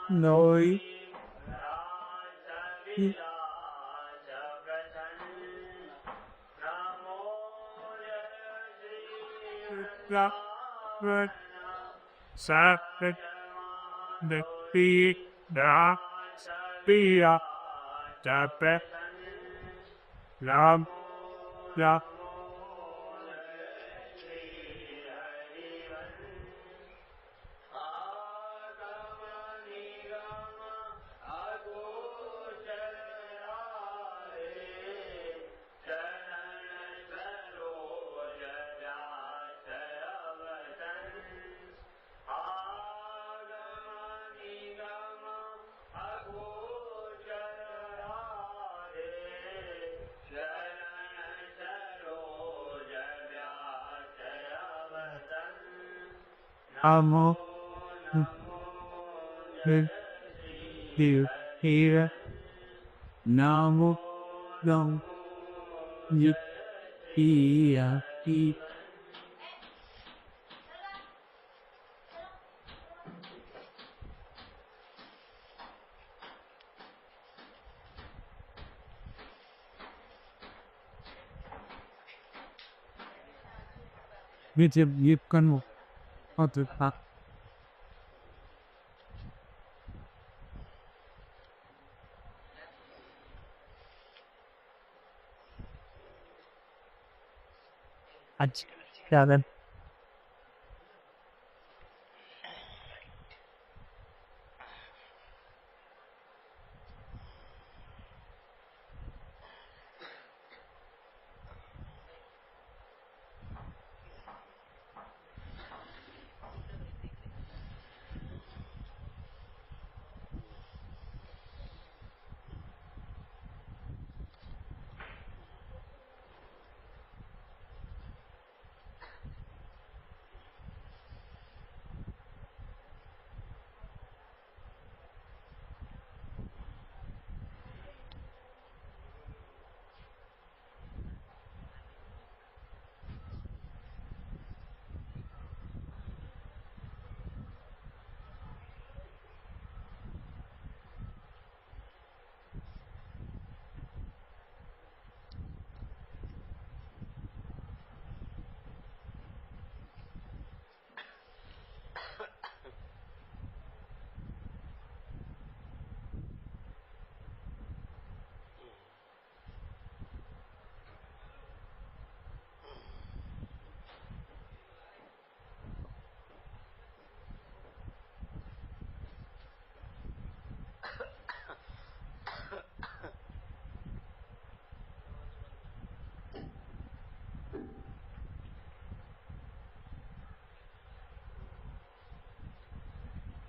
Nói ra sa de pi da pia da pe ram la amo điều here namo nam yip ia i biết yip kan mo atı ha aç yani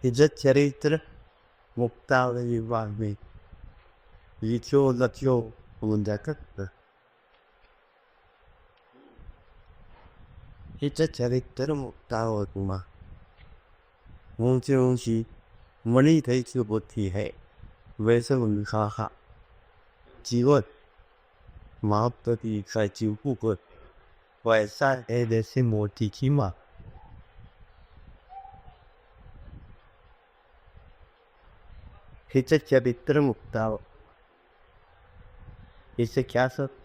हिजत चरित्र मुक्तावली विभाग में लिखियो लखियो उन्दाकत हिजत चरित्र मुक्तावली ऊंचे ऊंची मणि कई की बुद्धि है वैसे उनका हा जीवन माप प्रति का जीव को वैसा है जैसे मोती की माँ हिजत चरित्र मुक्ताव इससे क्या सब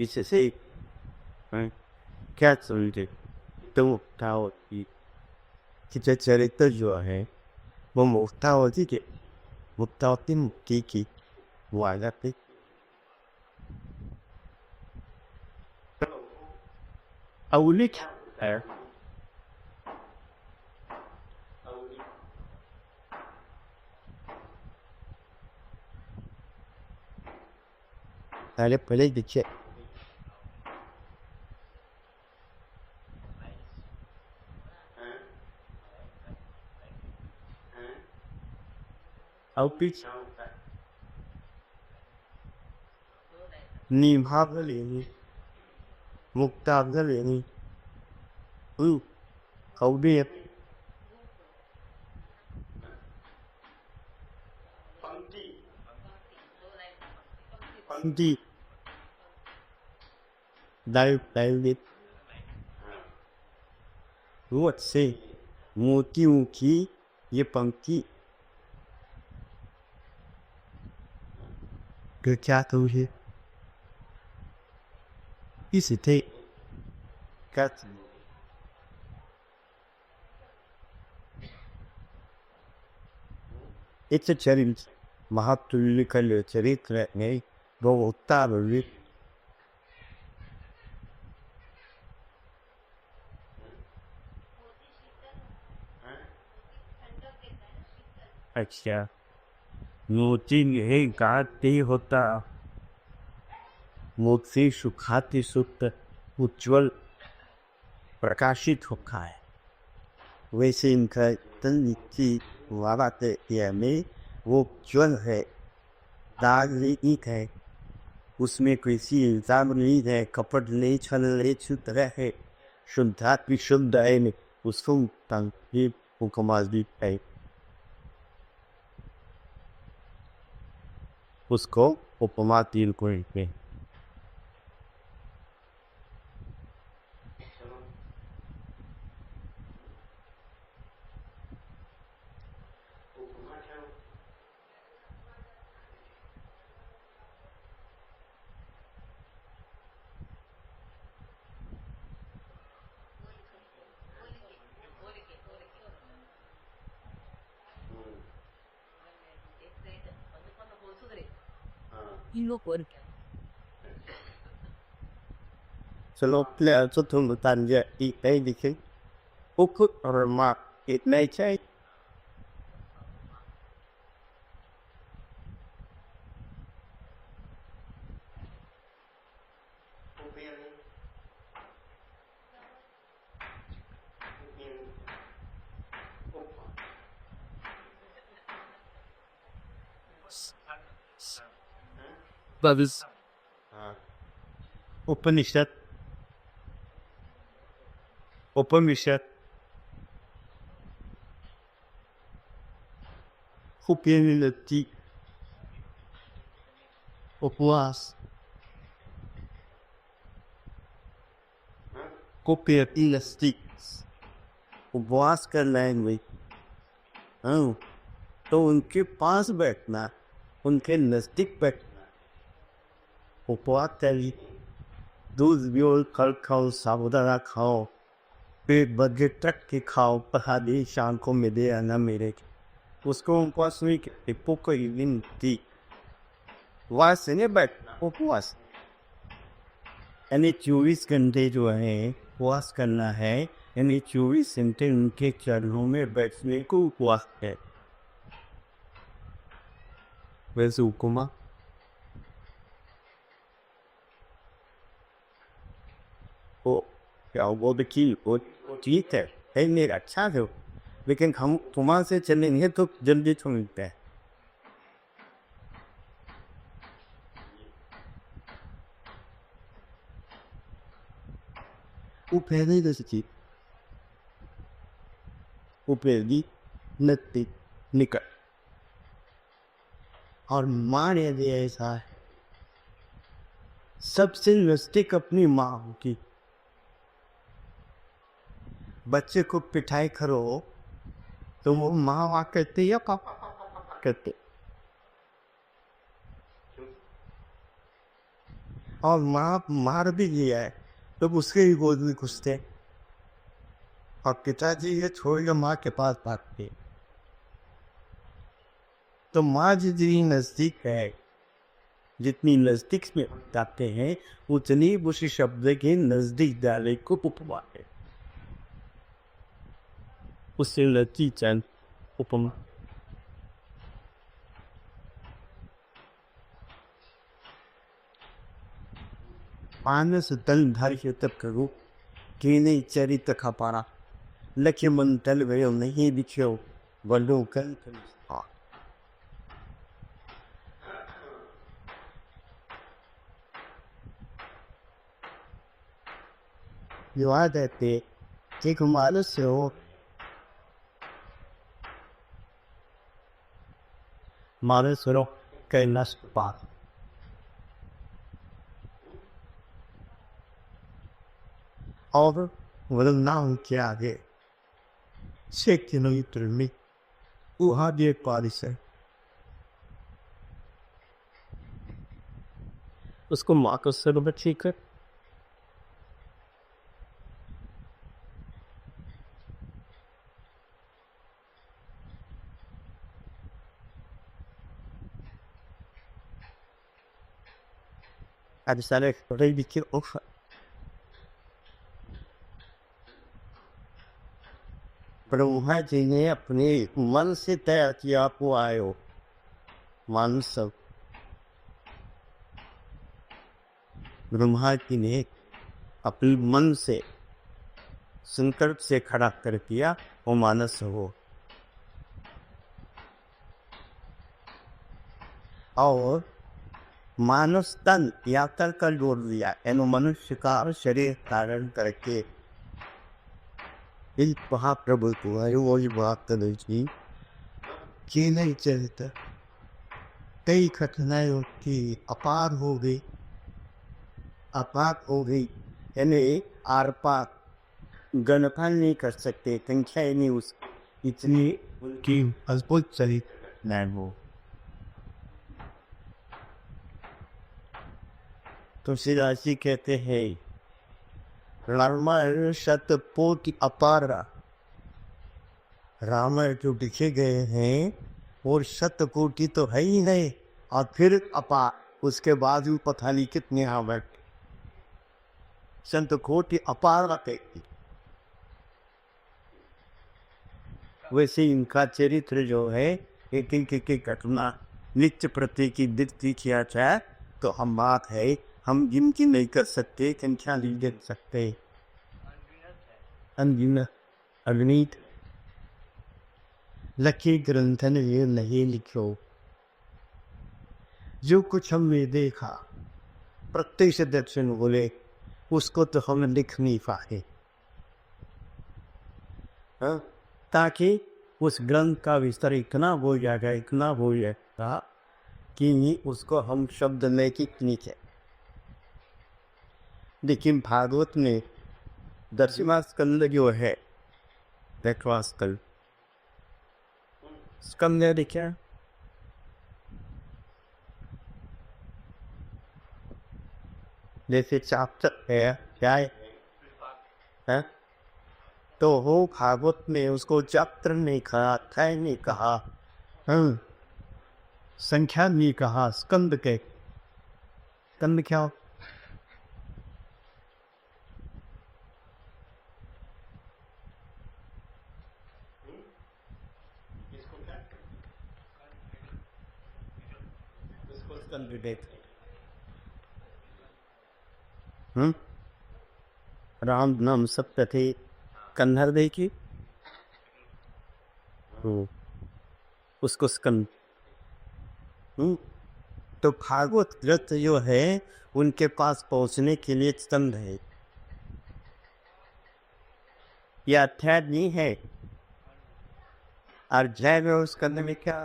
इससे क्या समझे तो मुक्तावती हिजत चरित्र जो है वो मुक्तावती के मुक्तावती मुक्ति की वादा पे aulik er पहले देखिए अब पीछे निभावलेनी मुक्तावलेनी không biết đi đây biết ruột xe mua tiêu khí ये पंक्ति cái cha tôi है इसे थे các It's a challenge. महातुल्य चरित्र में वो उत्तर अच्छा मोती नहीं गाती होता मोती सुखाती सुक्त उज्ज्वल प्रकाशित होता है वैसे इनका तनिकी वाबाते में वो ज्वल है दाग नहीं है उसमें किसी इल्जाम नहीं है कपट नहीं छल नहीं शुद्ध है शुद्धात भी शुद्ध है उसको तंग हुकमाज भी है उसको उपमा तीन को में Solo player xuất thương của tàn giờ đi đây đi khi úc hút rồi mà ít này chơi Upanishad Hupianilati उपवास उपवास करना है भाई हाँ तो उनके पास बैठना उनके नजदीक बैठना उपवास करिए दूध भी और फल खाओ साबुदाना खाओ पेट भर ट्रक के खाओ पहाड़ी शाम को मिले आना मेरे उसको उपवास नहीं कहते पोकोई विनती वास नहीं बैठना उपवास यानी 24 घंटे जो है उपवास करना है यानी 24 घंटे उनके चरणों में बैठने को उपवास है वैसे उपमा क्या वो देखिए वो ठीक है मेरा अच्छा है लेकिन हम तुम्हारे से चलेंगे तो जल्दी तो मिलते हैं वो पहले जैसे चीज वो पहली नती निकल और माँ ने दिया ऐसा है सबसे नजदीक अपनी माँ होगी बच्चे को पिटाई करो तो वो माँ वहाँ कहते या पापा कहते और माँ मार भी दिया है तो उसके ही गोद में घुसते और पिताजी ये छोड़ माँ के पास भागते तो माँ जितनी नजदीक है जितनी नजदीक में जाते हैं उतनी उसी शब्द के नजदीक डाले को उपमा है उससे लती चंद उपमा मानस तल धार्य तब करो कि नहीं चरित खपारा लक्ष्य मन तल गयो नहीं दिखियो वलो कल युवा देते एक मानस हो मानस हो कैलाश पार और वरनाम के आगे 6 किलोमीटर में वहाँ भी एक बारिश है उसको माँ को सर में ठीक कर अब सारे रही बिखर ओफ ब्रह्मा जी ने अपने मन से तय किया आपको आयो मान सब ब्रह्मा जी ने अपने मन से संकल्प से खड़ा कर दिया वो मानस हो और मानस तन यात्रा का जोड़ दिया एनो मनुष्य का शरीर धारण करके इस महाप्रभु को है वही बात थी कि नहीं चलता कई कठिनाइयों की अपार हो गई यानी आर पार गणना नहीं कर सकते संख्या ही नहीं उस इतनी उनकी अद्भुत चरित्र नहीं हो तुलसीदास जी कहते हैं रामायण शतकोटि अपार रामायण जो लिखे गए हैं और शतकोटि तो है ही नहीं और फिर अपार उसके बाद भी पता नहीं कितने हावट शतकोटि अपार व्यक्ति वैसे इनका चरित्र जो है एक एक घटना नित्य प्रति की दिखती किया जाए तो हम बात है हम गिनती नहीं कर सकते संख्या नहीं गिन सकते अनगिनत अगणित लकी ग्रंथन ये नहीं लिखो जो कुछ हमने देखा प्रत्यक्ष दर्शन बोले उसको तो हम लिख नहीं पाए ताकि उस ग्रंथ का विस्तार इतना हो जाएगा कि उसको हम शब्द में की नीचे लेकिन भागवत में 10वां स्कंद जो है 10वां स्कंद है देखिए जैसे चैप्टर है क्या है तो हो भागवत में उसको चैप्टर नहीं कहा अध्याय नहीं कहा संख्या नहीं कहा स्कंद के स्कंद क्या राम नाम सत्य थे कन्हर देखी उसको स्कंद तो भागवत ग्रंथ जो है उनके पास पहुंचने के लिए स्कंद है यह अध्याय नहीं है और जय में उस स्कंद में क्या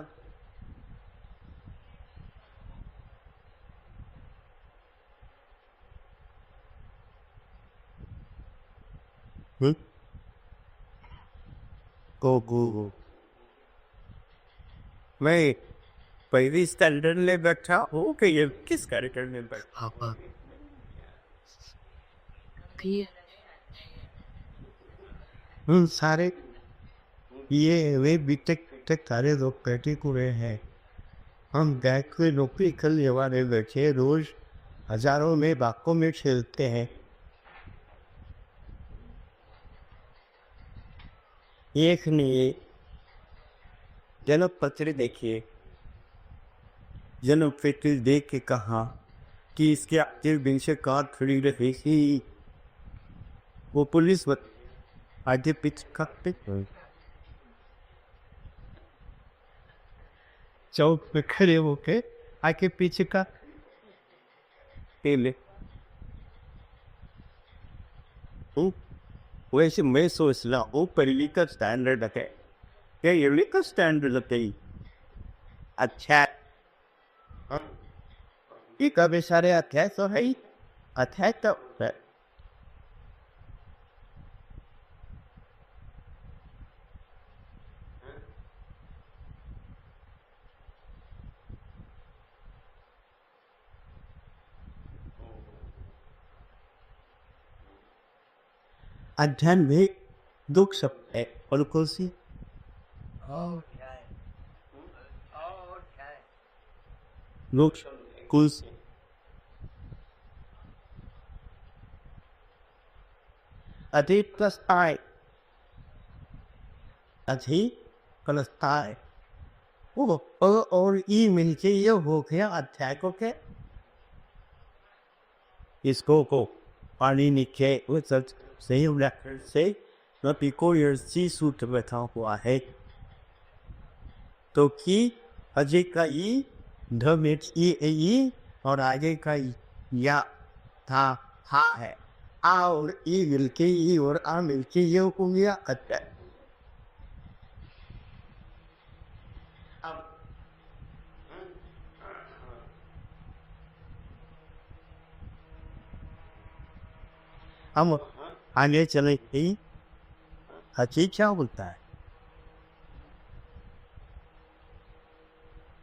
गो मैं पहली स्टैंडर्ड में बैठा हूँ कि ये किस कार्यक्रम में बैठा सारे ये वे बीटेक तक सारे लोग बैठे हुए हैं हम बैठ के नौकरी कर ले वाले बैठे रोज हजारों में बाकों में खेलते हैं एक ने जन्म पत्र देखिए जन्म पत्र देख के कहा कि इसके आगे पीछे कार खड़ी रहेगी। वो पुलिस आगे पीछे करते चौक पे खड़े होके आगे पीछे का ले। वैसे मैं सोच रहा हूँ पहली का स्टैंडर्ड है क्या, ये का स्टैंडर्ड है। अच्छा ये कभी सारे अध्याय तो है ही, अध्याय तो है। अध्ययन में दुख शब्द है और कौन सी दुख कौन सी अधिक प्लस आई, अधिक प्लस आई वो और ई मिलके ये हो गया अध्याय को के। इसको को पानी निके वो सच सही व्याकरण से न पिको यर्सी सूत्र बैठा हुआ है। तो कि अजय का ई ध मिर्च ई और आगे का या था हा है, आ और ई मिलके ई और आ मिलके ये हो गया अध्याय। हम आगे चले ही अच्छी क्या बोलता है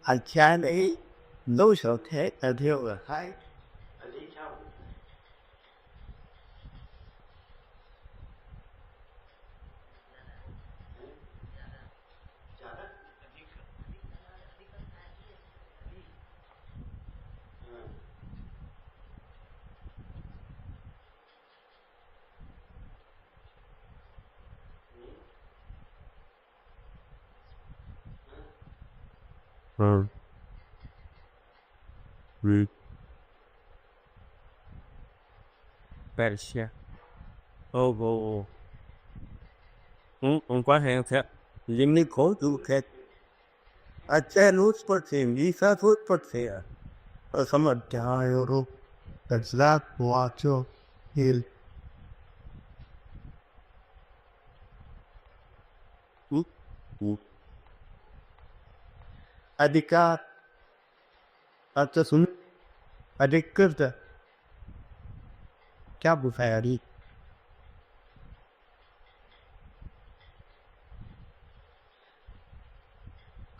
अध्याय नहीं दो शब्द है अध्याय होगा है Persia. Oh. Không quá hay thế. Liêm lý khổ du khét. अच्छा नूट पर थे वीसा फुट पर थे समझ जाए रो तजलात वाचो हिल अधिकार अच्छा सुन अधिकृत क्या बुफारी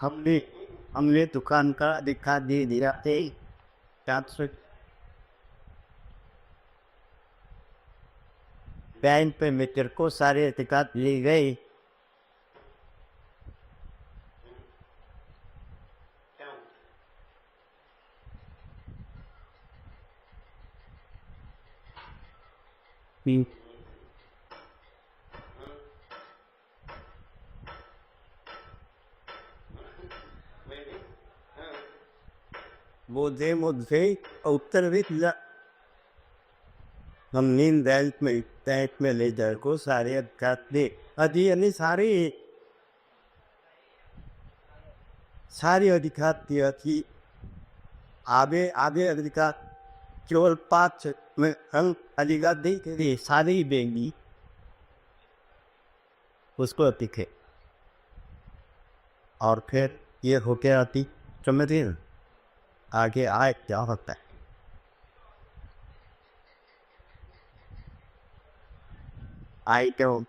हमने दुकान का अधिकार दे दिया थे बैंक पे मेरे को सारे अधिकार ले गए। मुझे उत्तर भी दिया हम नींद बैंक में ले जाए को सारे अधिकार दे अधी यानी सारी अधिकार दिया थी आगे अधिकार केवल 5 में हम अधिकार दे के लिए सारे ही देंगी उसको दिखे और फिर ये होके आती समझे आगे आए क्या होता है आई क्यों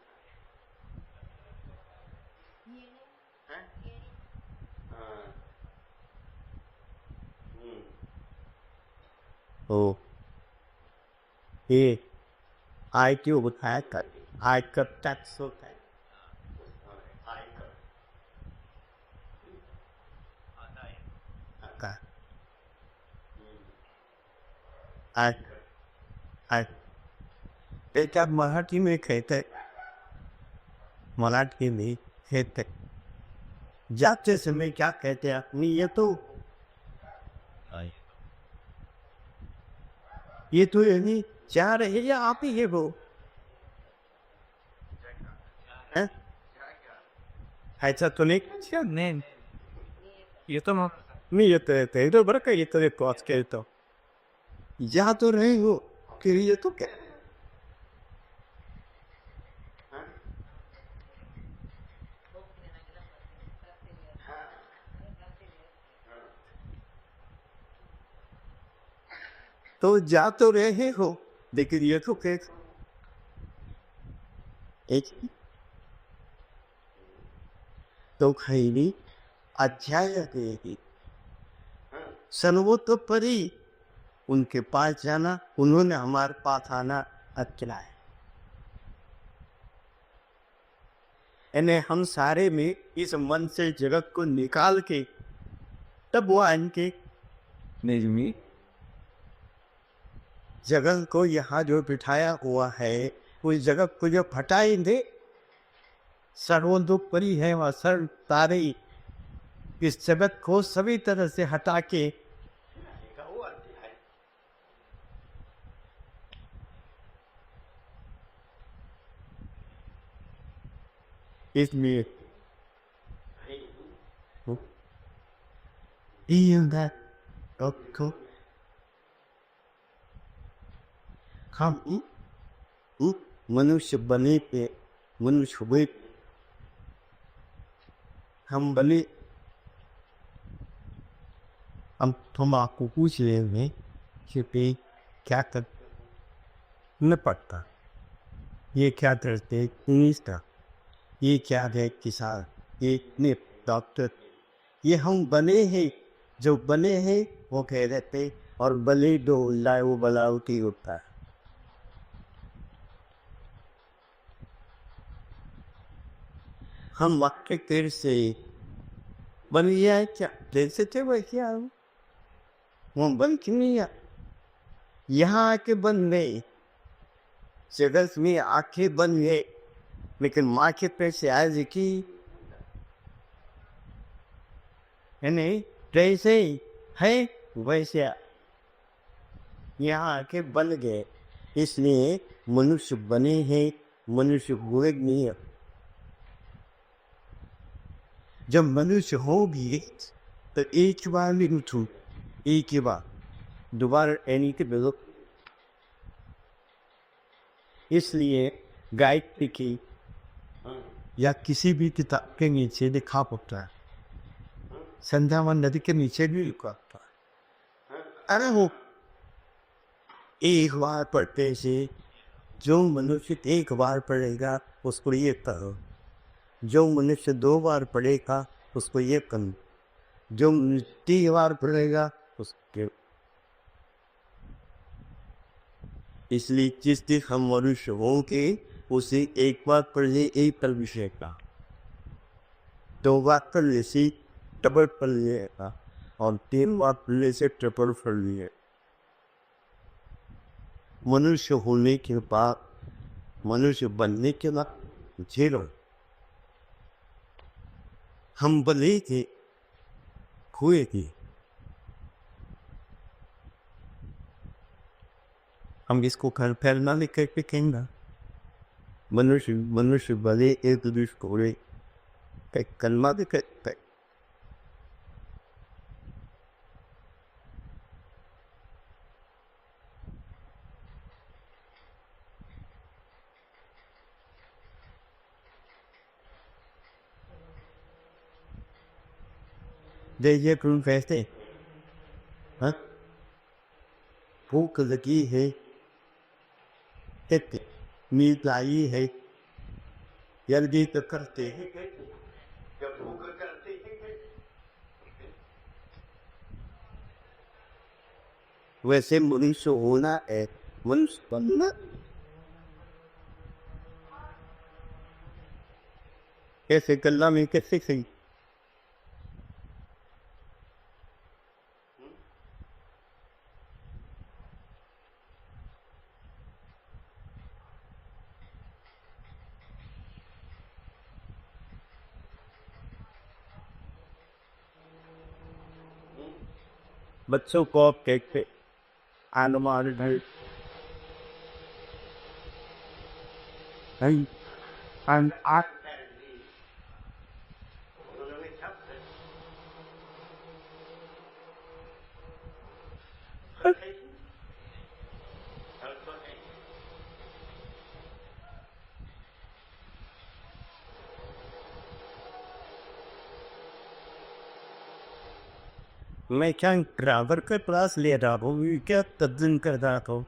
ओ ये आई क्यों बताया कर आई कर टैक्स होता है क्या मराठी में कहते मराठी में कहते जाते समय क्या कहते हैं अपनी ये तो ये तो यही चाह रहे या आप ही है वो? हैं? ऐसा तो नहीं क्या नहीं ये तो मैं नहीं ये तो बड़ा का ये तो एक कॉस्ट के तो जा तो रहे हो फिर ये तो क्या तो जा तो रहे हो लेकिन ये तो क्या एक तो खैरी अध्याय देगी सर्वोतोपरि उनके पास जाना उन्होंने हमारे पास आना अच्छा है इन्हें हम सारे में इस मन से जगत को निकाल के तब वो इनके निजमी जगत को यहाँ जो बिठाया हुआ है उस जगत को जो हटाई दे सर्वोपरि है वह सर्व तारे इस जगत को सभी तरह से हटा के इसमें हम मनुष्य बने पे मनुष्य हुए हम बने हम तुम आपको पूछ रहे हैं कि पे क्या कर न पड़ता ये क्या करते इंग्लिश ये क्या है किसान ये इतने डॉक्टर ये हम बने हैं जो बने हैं वो कह देते और बले दो लाए वो बलावटी होता है हम वाक्य देर से बन गया है क्या जैसे थे वैसे आओ वो बन क्यों नहीं यहाँ आके बन गए जगत में आके बन गए लेकिन माँ के पेट से आज की नहीं जैसे है वैसे यहाँ आके बन गए इसलिए मनुष्य बने हैं मनुष्य हुए नहीं है जब मनुष्य हो भी तो एक बार नहीं उठू एक ही बार दोबारा एनी के बिलो इसलिए गायत्री की या किसी भी किताब के नीचे लिखा होता है संध्यावन नदी के नीचे भी लिखा होता है अरे वो एक बार पढ़ने से जो मनुष्य एक बार पढ़ेगा उसको ये करो जो मनुष्य 2 बार पढ़ेगा उसको ये करो जो 3 बार पढ़ेगा उसके इसलिए जिस दिन हम मनुष्य होंगे उसे एक बार पढ़े एक पल विषय का 2 बार पढ़ने से डबल पढ़ लिएगा और 3 बार पढ़ने से ट्रिपल पढ़ लिए मनुष्य होने के बाद मनुष्य बनने के बाद झेलो हम बने थे हुए थे हम इसको घर फैलना लेकर के कहेंगे मनुष्य मनुष्य बने एक दूसरे को कलमा भी कहते जैसे तुम कहते हाँ भूख लगी है एक नींद आई है जल्दी तो करते हैं जब भूख करते हैं वैसे मनुष्य होना है मनुष्य बनना कैसे गल्ला में कैसे सही बच्चों को आप कहते अनुमान and art. मैं क्या ग्रामर का क्लास ले रहा हूँ, क्या तर्जुम कर रहा हूँ,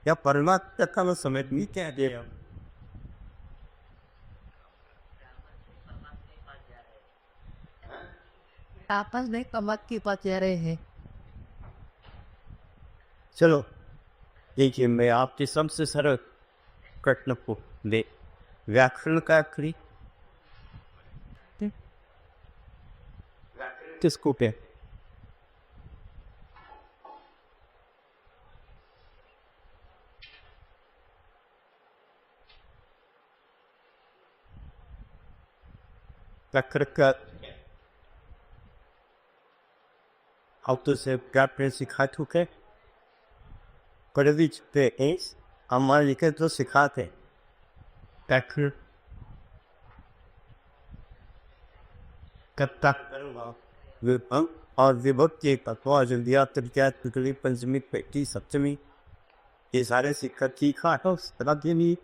या परमात्मा का मैं समझ नहीं क्या दे रहा हूँ। आपस में कमत की पास जा रहे हैं। चलो देखिए, मैं आपके सबसे सरल प्रश्न को दे व्याकरण का आखिरी किसको पे व्याकरण का how to say व्याकरण सिखा चुके कॉलेज पे एस हमारे लिखे तो सिखाते व्याकरण कब तक विभंग और विभक्ति तत्व जल्दिया तृतीया तृतीय पंचमी पैटी सप्तमी ये सारे सीखा सीखा तो बता नहीं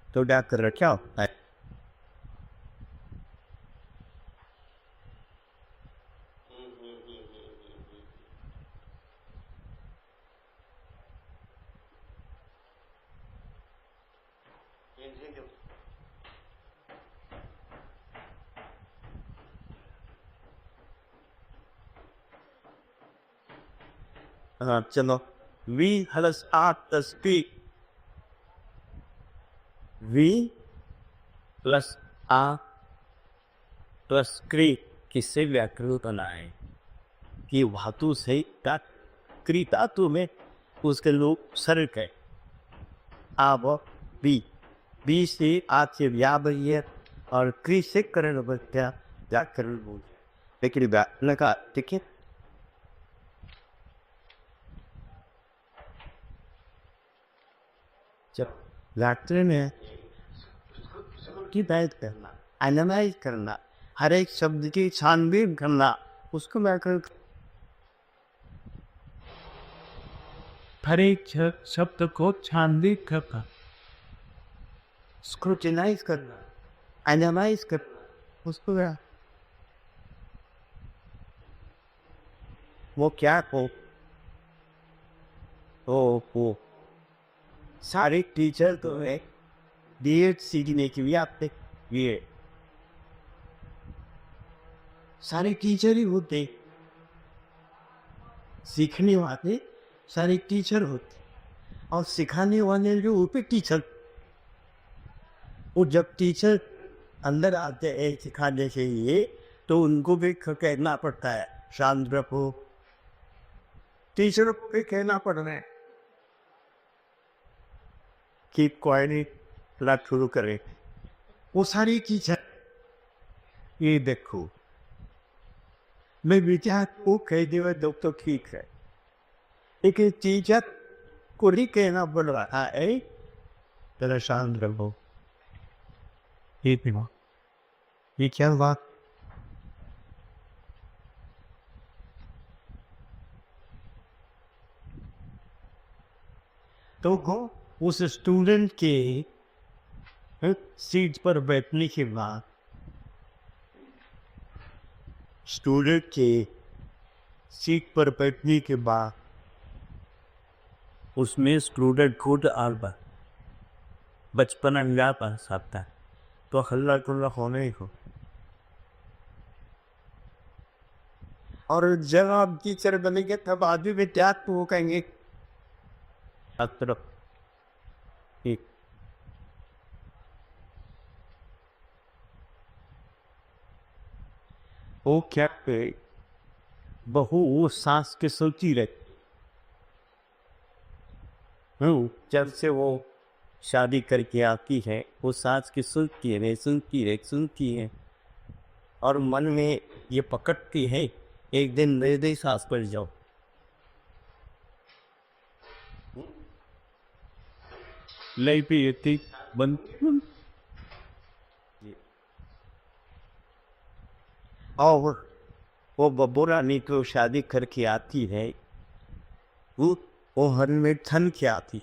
तो व्याकरण क्या होता है। हाँ चलो, V plus R plus P, V plus R plus क्री किससे व्याकरण बना है कि धातु से क्री धातु में उसके लोग सरल है। अब बी बी से आज से व्या बनी है और क्री से करण बचा व्याकरण बोल, लेकिन व्याकरण का देखिए जब व्याकरण है की बात करना, एनालाइज करना, हर एक शब्द की छानबीन करना, उसको व्याकरण हर एक शब्द को छानबीन करना, स्क्रूटिनाइज करना, एनालाइज करना, उसको वो क्या हो सारे टीचर तो है डीएड सीखने के लिए आपने ये सारे टीचर ही होते, सीखने वाले सारे टीचर होते और सिखाने वाले जो ऊपर टीचर, वो जब टीचर अंदर आते हैं सिखाने के लिए तो उनको भी कहना पड़ता है शांत रखो, टीचर को भी कहना पड़ रहा है कीप क्वाइट, क्लास शुरू करें। वो सारी टीचर ये देखो मैं विचार को कह दिया तो ठीक है, लेकिन टीचर को ही कहना पड़ रहा है जरा शांत रहो। ये क्या बात, तो उस स्टूडेंट के सीट पर बैठने के बाद स्टूडेंट के सीट पर बैठने के बाद उसमें स्टूडेंट खुद आलबा बचपन अंगा पा सकता है तो हल्ला गुल्ला होने ही हो। और जब आप टीचर बनेंगे तब आदमी विद्यार्थी वो कहेंगे छात्र ठीक वो क्या पे बहू वो सांस के सोची रहती, जब से वो शादी करके आती है वो सांस की सुनती है और मन में ये पकड़ती है एक दिन मेरे सांस पर जाओ। लई पे येते बंद और वो बब्बू रानी को शादी करके आती है, वो हर में ठन के आती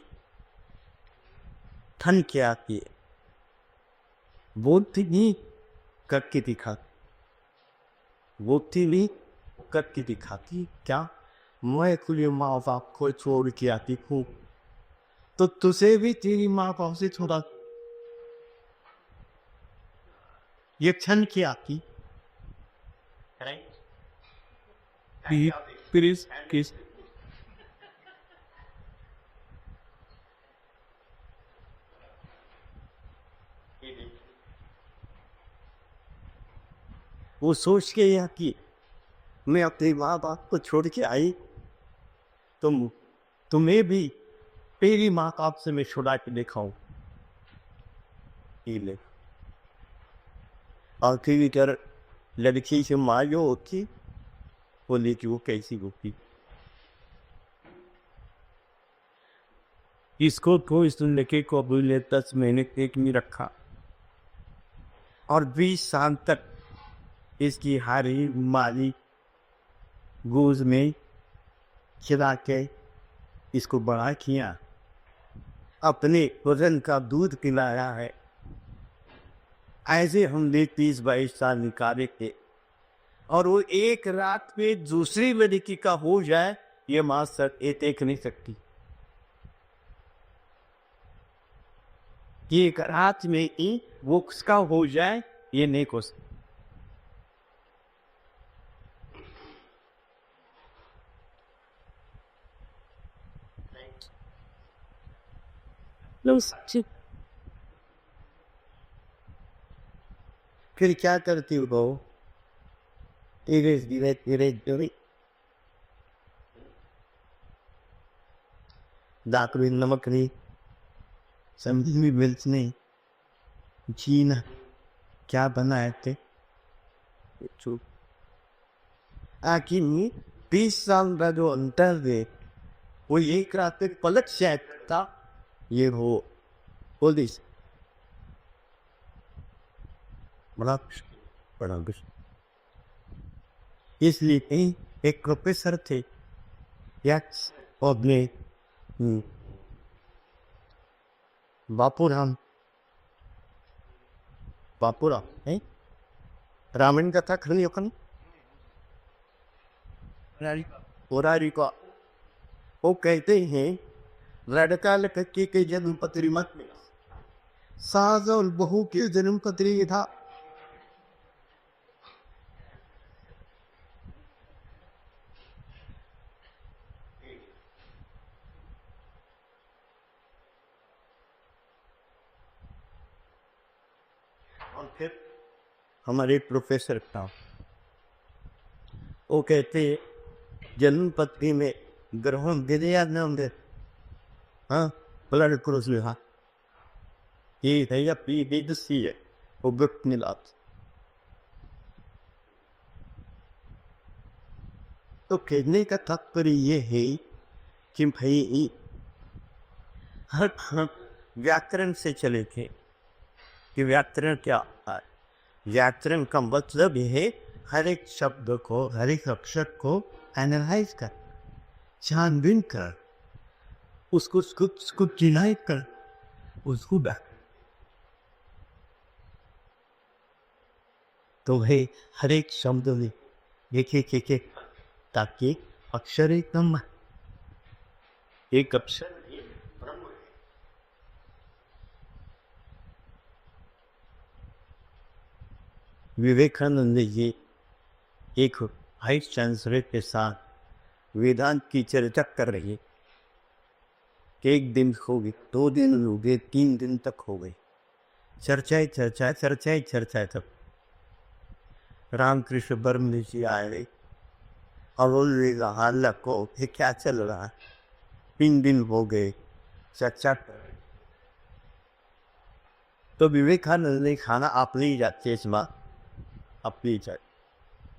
है, बोलती नहीं करके दिखाती क्या मैं खुली माँ बाप को छोड़ के आती हूँ तो तुझे भी तेरी माँ बाप से छोड़ा, ये क्षण की आती प्लीज किस वो सोच के यहाँ की मैं अपने माँ बाप को छोड़ के आई तुम्हें भी तेरी माँ बाप से मैं छुड़ा के दिखाऊं। ले आखिरी कर लड़की से माँ जो होती वो लेकी वो कैसी होती। इसको तो इस लड़के को अभी ले 10 महीने तक नहीं रखा और 20 साल तक इसकी हारी माली गोज में खिला के इसको बड़ा किया, अपने वजन का दूध पिलाया है। ऐसे हमने 30-22 साल निकाले थे और वो एक रात में दूसरी लड़की का हो जाए ये माँ सर ये देख नहीं सकती। ये एक रात में ही वो उसका हो जाए ये नहीं हो सकता। फिर क्या करती हो बहू? धीरे धीरे धीरे धीरे दाक भी नमक नहीं, समझ में मिर्च नहीं, जी ना क्या बनाए थे चुप। आखिर 20 साल का जो अंतर है वो एक रात में पलट जाए था। ये हो पुलिस बड़ा कुछ इसलिए एक प्रोफेसर थे या अपने बापूराम है रामायण कथा खड़ी होकर पुरारी का वो कहते हैं लड़का लड़की के जन्म पत्री मत में सास और बहू के जन्म पत्री था। और फिर हमारे प्रोफेसर था वो कहते जन्म पत्री में ग्रहण विदया नाम दे हाँ ब्लड क्रॉस लिखा ये है या पी है वो व्यक्त मिला। तो कहने का तात्पर्य ये है कि भाई हर व्याकरण से चले थे कि व्याकरण क्या है। व्याकरण का मतलब है हर एक शब्द को हर एक अक्षर को एनालाइज कर छानबीन कर उसको चिन्हाई कर उसको बैक तो है हर एक शब्द में एक ताकि अक्षर एकदम एक अक्षर विवेकानंद जी एक वाइस चांसलर के साथ वेदांत की चर्चा कर रही। एक दिन हो गई, 2 दिन हो गए, 3 दिन तक हो गई, चर्चा तक रामकृष्ण बर्मन जी आए और बोले को ये क्या चल रहा है। 3 दिन हो गए चर्चा कर। तो विवेकानंद ने खाना आप ले जाते इसमें अपनी जाए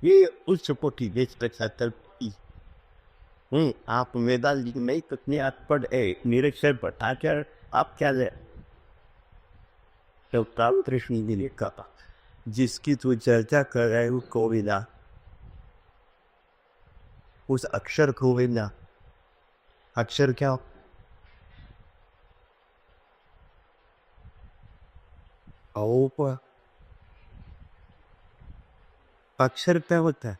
ये उस कोटि देश पर आप वेदांत जी में कितने पढ़ निरीक्षण पढ़ा कर आप क्या ले तो रामकृष्ण जी ने कहा जिसकी तू चर्चा कर रहे हो गोविंदा, उस अक्षर गोविंदा, अक्षर क्या हो? औ अक्षर क्या होता है?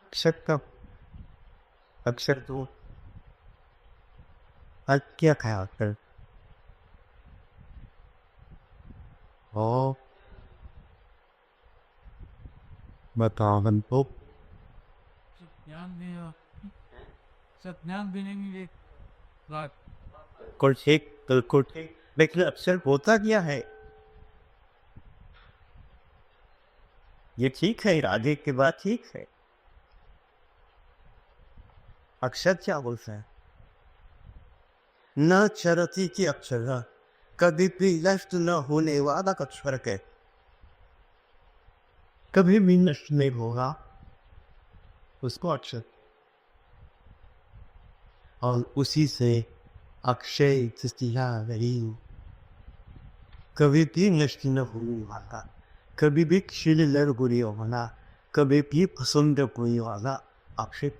अक्षर का अक्षर तो आज क्या खाया अक्षर? ओ बताओ हम तो ज्ञान नहीं, सब ज्ञान भी नहीं मिले। रात कुछ ठीक बिल्कुल ठीक, लेकिन अक्षर होता क्या है? ये ठीक है, आगे की बात ठीक है। अक्षर क्या बोलते हैं? न चरती की अक्षर, कभी भी नष्ट न होने वाला अक्षर है, कभी भी नष्ट नहीं होगा उसको अक्षर, और उसी से अक्षय तिष्ठिया रही, कभी भी नष्ट न होने वाला, कभी भी क्षीण लड़ बुरी होना, कभी भी पसंद कोई वाला अक्षय।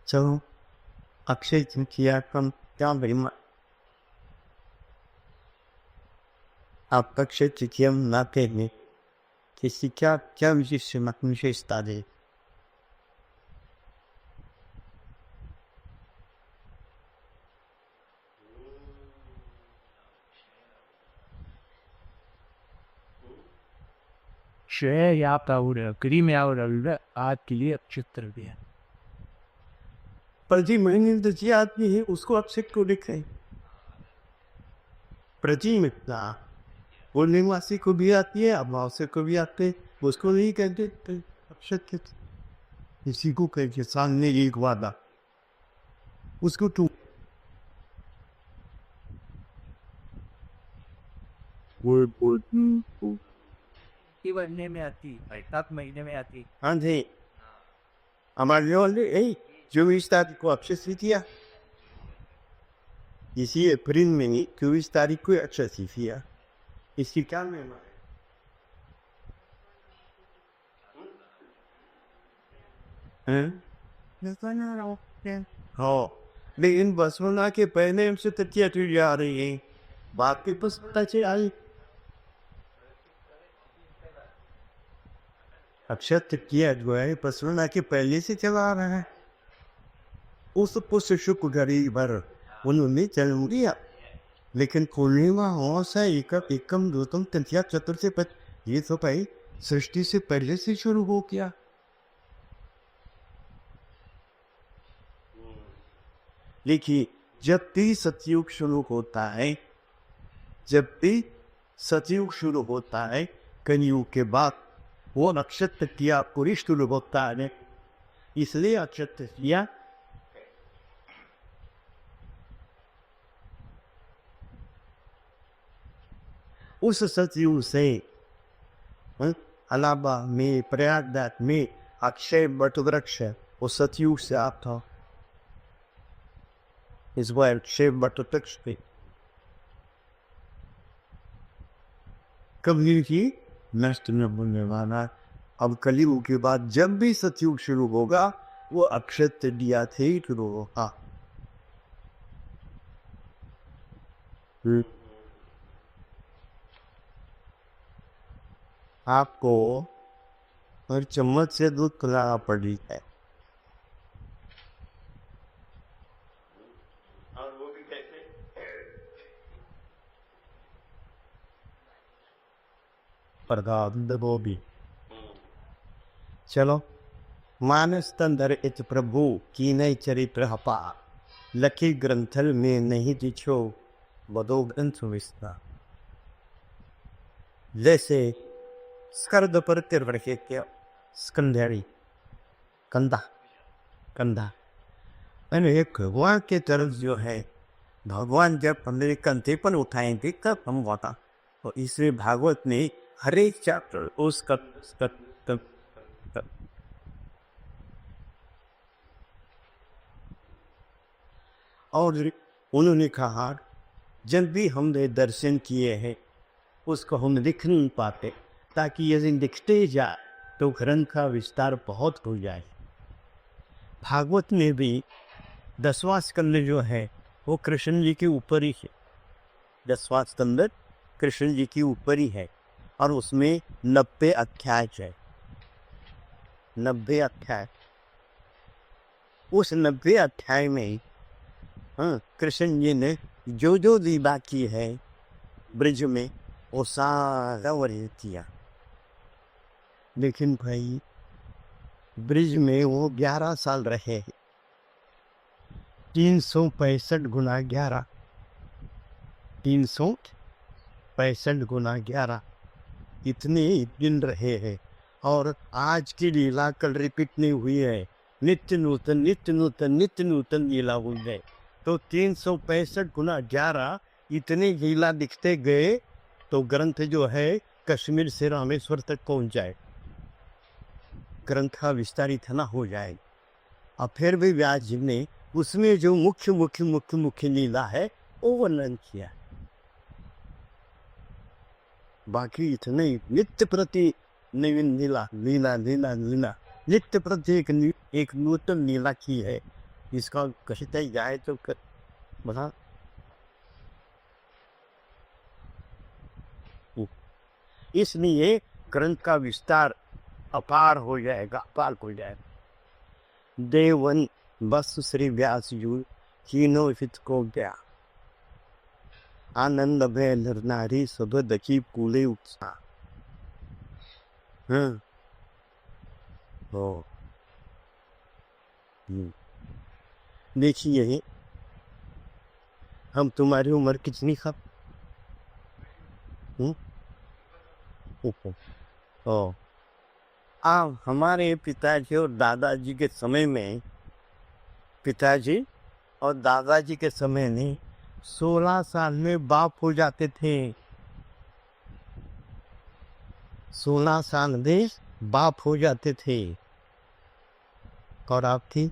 चलो अक्षय तृतीया कम क्या महिमा, आप अक्षय तृतीया मनाते हैं, किसी क्या क्या विशेषता है? श्रेय याप्ता क्रीम या आज के लिए चित्र भी है। प्रति महीने जी आदमी है उसको अक्षय को लिखे, प्रति मित्र वो निवासी को भी आती है, अमावस्या को भी आते हैं, उसको नहीं कहते अक्षय के, इसी को कहते सामने एक वादा, उसको तू महीने में आती, 7 महीने में आती। हाँ जी, हमारे वाले यही 24 तारीख को अक्षय तृतीया, इसी अप्रैल में 24 तारीख को अक्षय तृतीया, इसकी क्या महिमा है? हाँ, लेकिन बसवना के पहले हमसे तृतीया टूट जा रही है, बात की बस पता चल आई, अक्षय तृतीया जो है बसवना के पहले से चला आ रहा है, उस पुष्य शुक्र गरीबर उन्होंने जन्म लिया, लेकिन पूर्णिमा अमावस्या एकम द्वितीय तृतीया चतुर्थी पर ये तो भाई सृष्टि से पहले से शुरू हो गया। देखिए जब भी सतयुग शुरू होता है, जब भी सतयुग शुरू होता है, कलयुग के बाद वो नक्षत्र किया पूरी शुरू होता है, इसलिए नक्षत्र किया उस सतयुग से अलावा में प्रयागराज में अक्षय वट वृक्ष वो सतयुग से आप था, इस बार अक्षय वट वृक्ष पे कभी भी नष्ट न होने वाला। अब कलयुग के बाद जब भी सतयुग शुरू होगा वो अक्षय तृतीया से ही शुरू होगा। आपको हर चम्मच से दूध पिलाना पड़ी है, और वो भी कैसे? वो भी चलो मानस तंदर इत प्रभु की नई चरित्र हपा, लखी ग्रंथल में नहीं दिछो बदो ग्रंथ विस्ता, जैसे स्कर्द पर तिरवड़के के स्कंधरी कंधा कंधा मैंने एक भगवान के तरफ जो है, भगवान जब हमारे कंधे पर उठाएंगे तब हम होता, और इसलिए भागवत ने हर एक चैप्टर उस और उन्होंने कहा जब भी हमने दर्शन किए हैं उसको हम लिख नहीं पाते, ताकि यदि लिखते जाए तो ग्रंथ का विस्तार बहुत हो जाए। भागवत में भी 10वां स्कंद जो है वो कृष्ण जी के ऊपर ही है। 10वां स्कंद कृष्ण जी के ऊपर ही है और उसमें 90 अध्याय है। 90 अध्याय। उस 90 अध्याय में कृष्ण जी ने जो जो लीला की है ब्रज में वो सारा वर्णन किया। लेकिन भाई ब्रज में वो 11 साल रहे। 365 गुना 11, 365 गुना 11 इतने दिन रहे हैं। और आज की लीला कल रिपीट नहीं हुई है। नित्य नूतन नित्य नूतन नित्य नूतन लीला हुई है। तो 365 गुना 11 इतने लीला दिखते गए तो ग्रंथ जो है कश्मीर से रामेश्वर तक पहुंच जाए, ग्रंथ का विस्तार इतना हो जाए। और फिर भी व्यास जी ने उसमें जो मुख्य मुख्य मुख्य मुख्य लीला है वो वर्णन किया। बाकी इतने नित्य प्रति नवीन लीला लीला लीला लीला नित्य प्रति एक नूतन लीला की है। इसका कहते जाए तो बता। इसलिए ग्रंथ का विस्तार अपार हो जाएगा, अपार हो जाएगा। देवन बस श्री व्यास जी तीनों हित को गया। आनंद भय नर नारी सब दखी कूले उत्साह। देखिए हम तुम्हारी उम्र कितनी खब? हमारे पिताजी और दादाजी के समय में, पिताजी और दादाजी के समय में 16 साल में बाप हो जाते थे। 16 साल में बाप हो जाते थे। और आप थी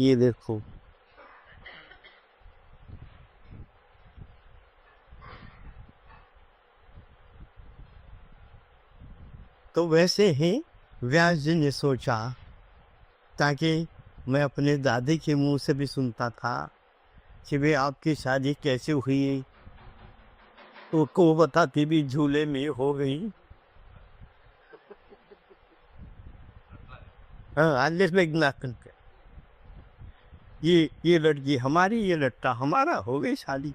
ये देखो तो वैसे ही व्यास जी ने सोचा, ताकि मैं अपने दादी के मुंह से भी सुनता था कि वे आपकी शादी कैसे हुई, तो को बताती भी झूले में हो गई। ये लड़की हमारी, ये लड़का हमारा, हो गई शादी।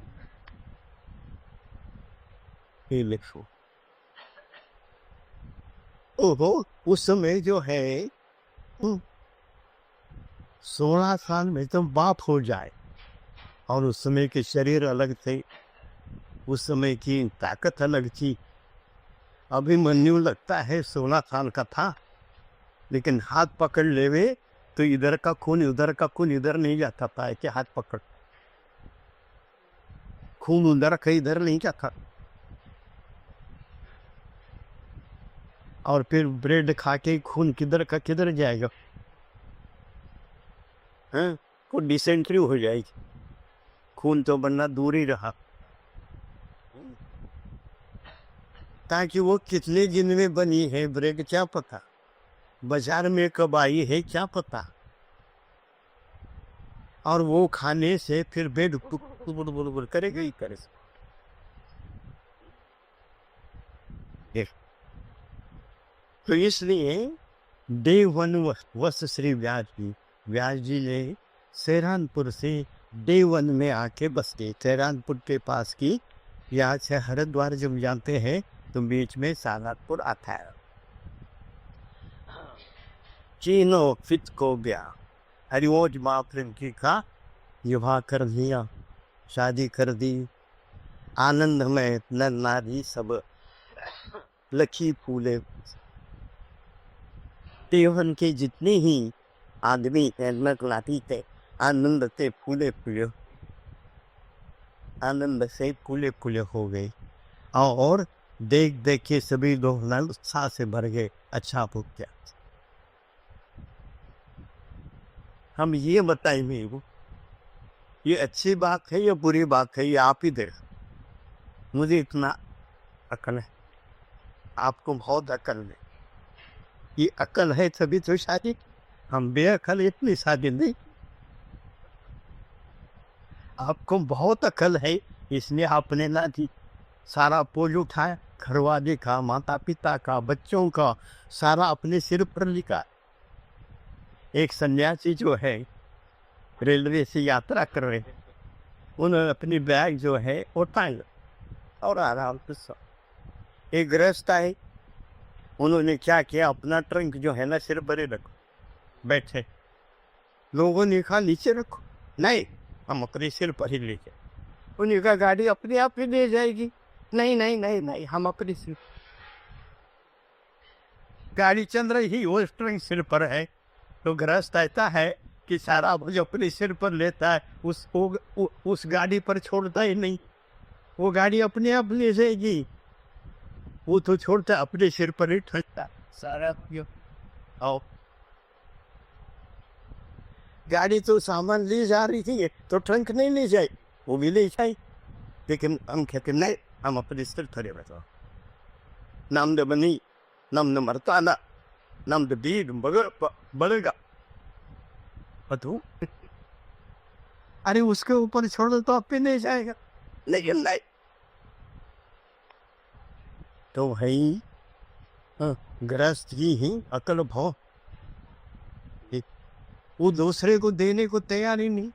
ये लिखो। ओहो, उस समय जो है 16 साल में तो बाप हो जाए। और उस समय के शरीर अलग थे, उस समय की ताकत अलग थी। अभिमन्यु लगता है 16 साल का था, लेकिन हाथ पकड़ लेवे तो इधर का खून उधर का खून इधर नहीं जाता था। कि हाथ पकड़ खून उधर का इधर नहीं जाता। और फिर ब्रेड खा के खून किधर का किधर जाएगा? को डिसेंट्री हो जाएगी, खून तो बनना दूर ही रहा। ताकि वो कितने दिन में बनी है ब्रेड क्या पता, बाजार में कब आई है क्या पता। और वो खाने से फिर ब्रेड बुल करेगा ही करे। तो इसलिए डे 1 वस्त श्री व्यास जी ने सेहरानपुर से डे 1 में आके बस गए। सेहरानपुर के पास की, यहाँ से हरिद्वार जब जाते हैं तो बीच में सारनाथपुर आता है। चीनो फित को गया, हरिवोज माँ प्रेम की का विवाह कर दिया, शादी कर दी। आनंद में नर नारी सब लखी फूले। देवन के जितने ही आदमी नकलाती थे आनंद से फूले फूले, आनंद से फूले फूले हो गए। और देख देख के सभी लोग उत्साह से भर गए। अच्छा हो गया। हम ये बताएं मेरे को, ये अच्छी बात है या बुरी बात है, ये आप ही देख। मुझे इतना अकल है, आपको बहुत अकल है। ये अकल है तभी तो शादी, हम बेअकल इतनी शादी नहीं। आपको बहुत अकल है इसलिए आपने ना दी, सारा बोझ उठाया, घरवाले का, माता पिता का, बच्चों का, सारा अपने सिर पर लिखा। एक सन्यासी जो है रेलवे से यात्रा कर रहे हैं, उन्होंने अपनी बैग जो है उठाए और आराम से सो। एक गृहस्थ आए, उन्होंने क्या किया, अपना ट्रंक जो है ना सिर पर ही रखो, बैठे। लोगों ने कहा नीचे रखो, नहीं हम अपने सिर पर ही ले जाए। उन्होंने कहा गाड़ी अपने आप ही ले जाएगी, नहीं नहीं नहीं नहीं हम अपने सिर। गाड़ी चल रही, वो ट्रंक सिर पर है, तो गृहस्थ ऐसा है कि सारा बोझ अपने सिर पर लेता है, उस गाड़ी पर छोड़ता ही नहीं। वो गाड़ी अपने आप ले जाएगी, वो तो छोड़ता अपने सिर पर ही ठहरता सारा। क्यों आओ, गाड़ी तो सामान ले जा रही थी तो ट्रंक नहीं ले जाए, वो भी ले जाए, लेकिन हम कहते नहीं हम अपने सिर पर बैठो। नाम दे बनी, नाम न मरता ना, नाम दे बीर बढ़ेगा। अरे उसके ऊपर छोड़ दो तो आप नहीं जाएगा, नहीं नहीं। तो भाई गृहस्थ ही अकल भाव, वो दूसरे को देने को तैयार ही नहीं।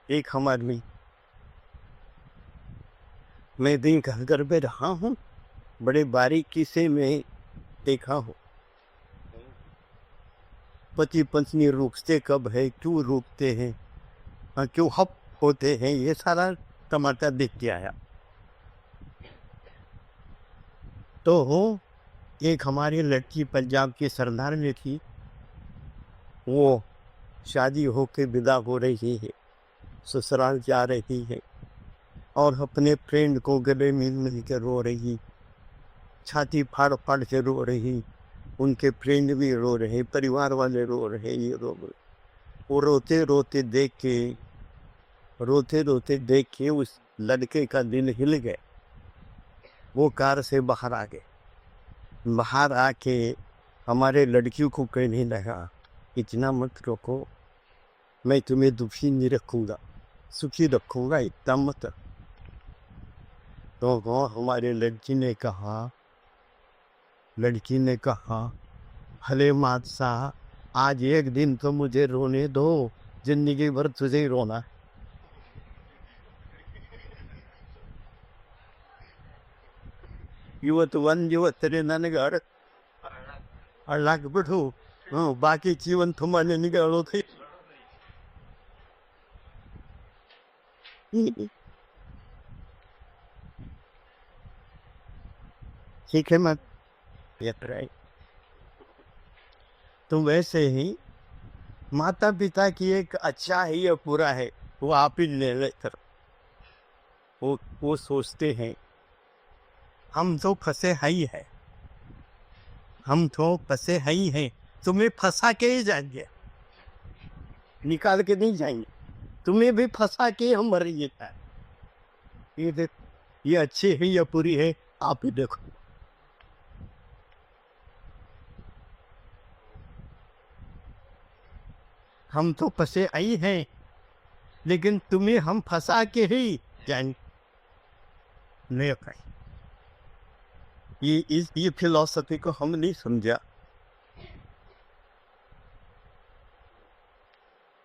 एक हमारे मैं दिन घर पे रहा हूँ, बड़े बारीकी से मैं देखा हूँ पति पत्नी रुकते कब है, क्यों रुकते हैं, क्यों हप होते हैं, ये सारा टमाटर देख के आया। तो एक हमारी लड़की पंजाब की सरदार में थी, वो शादी होके विदा हो रही है, ससुराल जा रही है, और अपने फ्रेंड को गले मिल के रो रही, छाती फाड़ फाड़ के रो रही, उनके फ्रेंड भी रो रहे, परिवार वाले रो रहे, ये रो रहे। वो रोते रोते देख के उस लड़के का दिल हिल गया। वो कार से बाहर आ गए, बाहर आके हमारे लड़कियों को कहने लगा इतना मत रोको, मैं तुम्हें दुखी नहीं रखूँगा, सुखी रखूँगा, इतना मत। तो हमारे लड़की ने कहा भले बादशाह आज एक दिन तो मुझे रोने दो, जिंदगी भर तुझे ही रोना। ಇವತ್ತು ಒಂದಿವತ್ತರೆ ನನಗೆ ಅಳ್ಳಾಕ್ಬಿಟ್ಟು ಬಾಕಿ ಜೀವನ ತುಂಬ ನಿನಗೆ ಅಳೋದು। ठीक है मत तो वैसे ही माता पिता की एक अच्छा है या बुरा है वो आप ही निर्णय करो। वो सोचते हैं हम तो फंसे ही है, हम तो फंसे ही हैं, तुम्हें फंसा के ही जाएंगे, निकाल के नहीं जाएंगे, तुम्हें भी फंसा के हम मरेंगे। ये देख, ये अच्छी है या बुरी है आप ही देखो। हम तो फंसे आई हैं, लेकिन तुम्हें हम फंसा के ही जाएंगे। नहीं कहीं ये फिलॉसफी को हम नहीं समझा।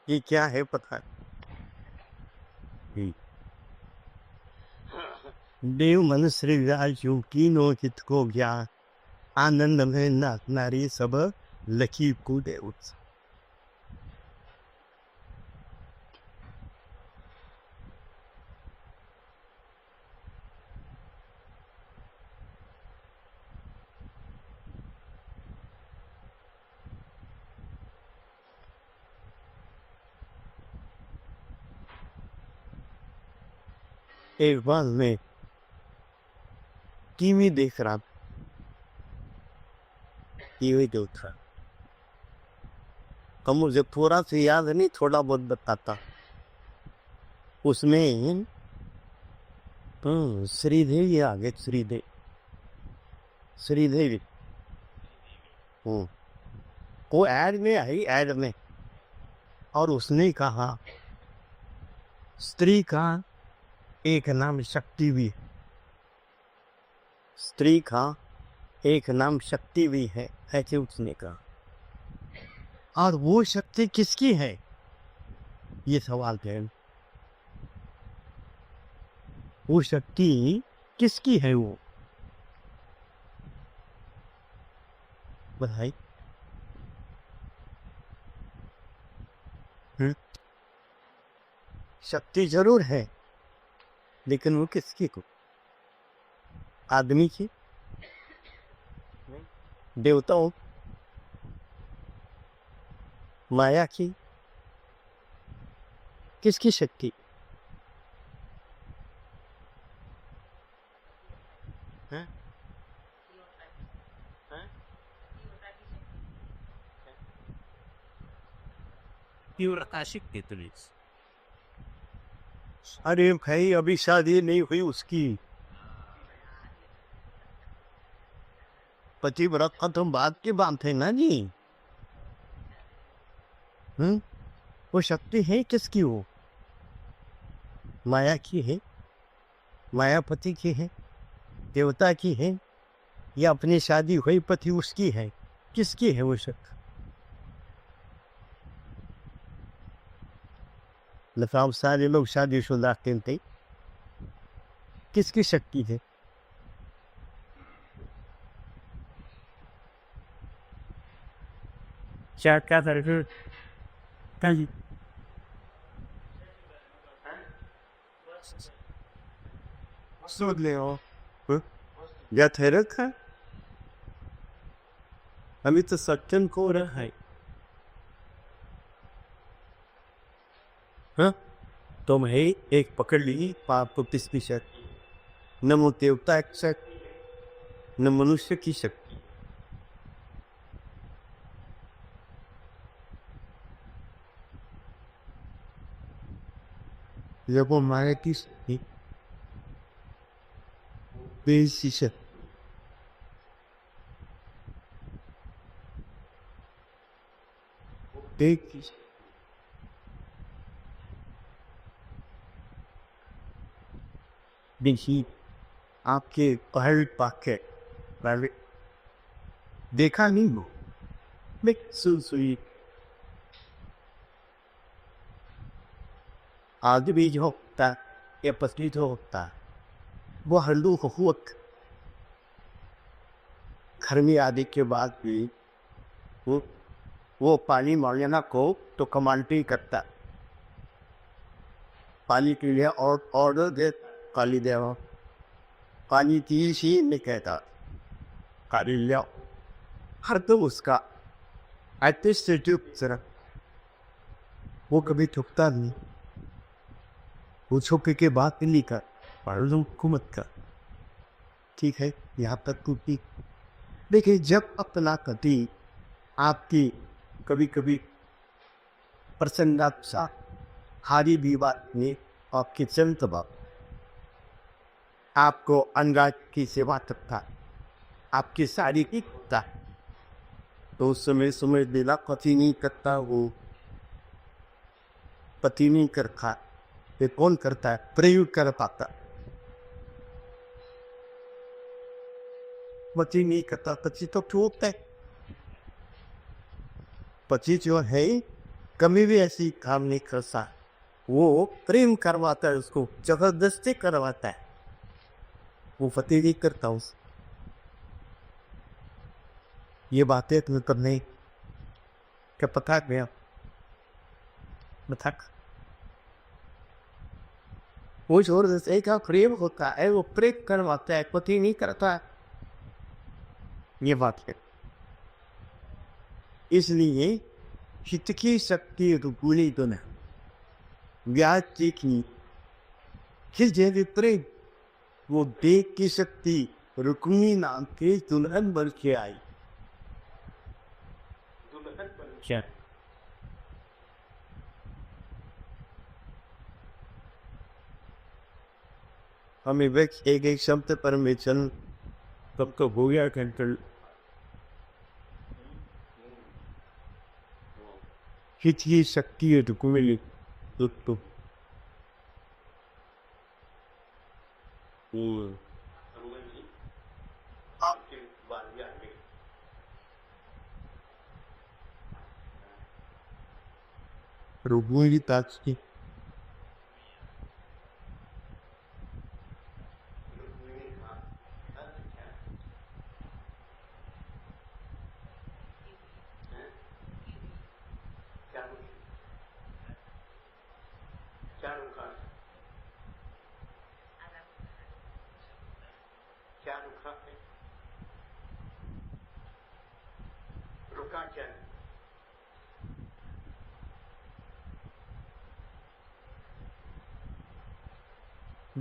ये क्या है पता नहीं। देव मन श्री राजू कीनो हित को ज्ञान, आनंद में नाथ नारी सब लखी कूदे उत्साह। एक बार मैं टीवी देख रहा, टीवी देख रहा। तो मुझे पूरा से याद नहीं, थोड़ा बहुत बताता। उसमें श्रीदेवी आ गए, श्रीदेवी वो ऐड में आई, ऐड में। और उसने कहा स्त्री का एक नाम शक्ति भी, स्त्री का एक नाम शक्ति भी है, ऐसे उसने कहा। और वो शक्ति किसकी है, ये सवाल है। वो शक्ति किसकी है, वो बताइए। शक्ति जरूर है, लेकिन वो किसकी को, आदमी की, देवताओं, माया की, किसकी शक्ति? हैं? तीव्रता शक्ति तुझी। अरे भाई, अभी शादी नहीं हुई उसकी, पतिव्रत का तो बात की बात है ना जी। वो शक्ति है किसकी, वो माया की है, मायापति की है, देवता की है, या अपनी शादी हुई पति उसकी है, किसकी है वो शक्ति? लफाव सारे लोग शादीशुदा कहते, किसकी शक्ति है? क्या तरह क्या जी? सोच ले हो या थे रखा, अभी तो सत्यन को रहा है। हाँ, तो मैं एक पकड़ ली, पाप को किसकी शक्ति? न वो देवता की शक्ति, न मनुष्य की शक्ति। जब वो माया की शक्ति, बेसी शक्ति, देख की देखिए, आपके पहल पाके पहले देखा नहीं हो, मैं सुई आदमी जो होता है या पत्नी जो होता है, वो हल्लू हुक घर में आदि के बाद भी वो पानी मांगना को तो कमांडी करता, पानी के लिए और ऑर्डर दे, काली देवा पानी तीस ही नहीं कहता, काली लिया हर तो उसका ऐसे से चुप जरा, वो कभी चुपता नहीं, वो छुपे के बात नहीं कर पढ़ लो हुकूमत का, ठीक है। यहाँ तक टूटी। देखिए, जब अपना कति आपकी कभी कभी प्रसन्नता हारी भी बात में आपके चंत बाप आपको अंगाज की सेवा करता, आपकी सारी की करता, तो उस समय समझ देना पति नहीं करता, वो पति नहीं करता, ये कौन करता है? प्रयोग कर पाता, पति नहीं करता, पति तो चूकता है। पति जो है कभी भी ऐसी काम नहीं करता, वो प्रेम करवाता है, उसको जबरदस्ती करवाता है, वो पति नहीं करता उस। ये बातें तुम्हें करने क्या पता गया बता, वो जबरदस्ती का प्रेम होता है, वो प्रेम करवाता है, पति नहीं करता है, ये बात है। इसलिए हित की शक्ति रुकुली तो न व्याज की खिल जे प्रेम, वो देख की शक्ति रुक्मिणी नाम की दुल्हन बन के आई। क्या हमें व्यक्त एक एक शब्द परमेश्वर सबको हो गया कंट्रोल कितनी शक्ति है तो मिली तो रुक्मिणी ताज की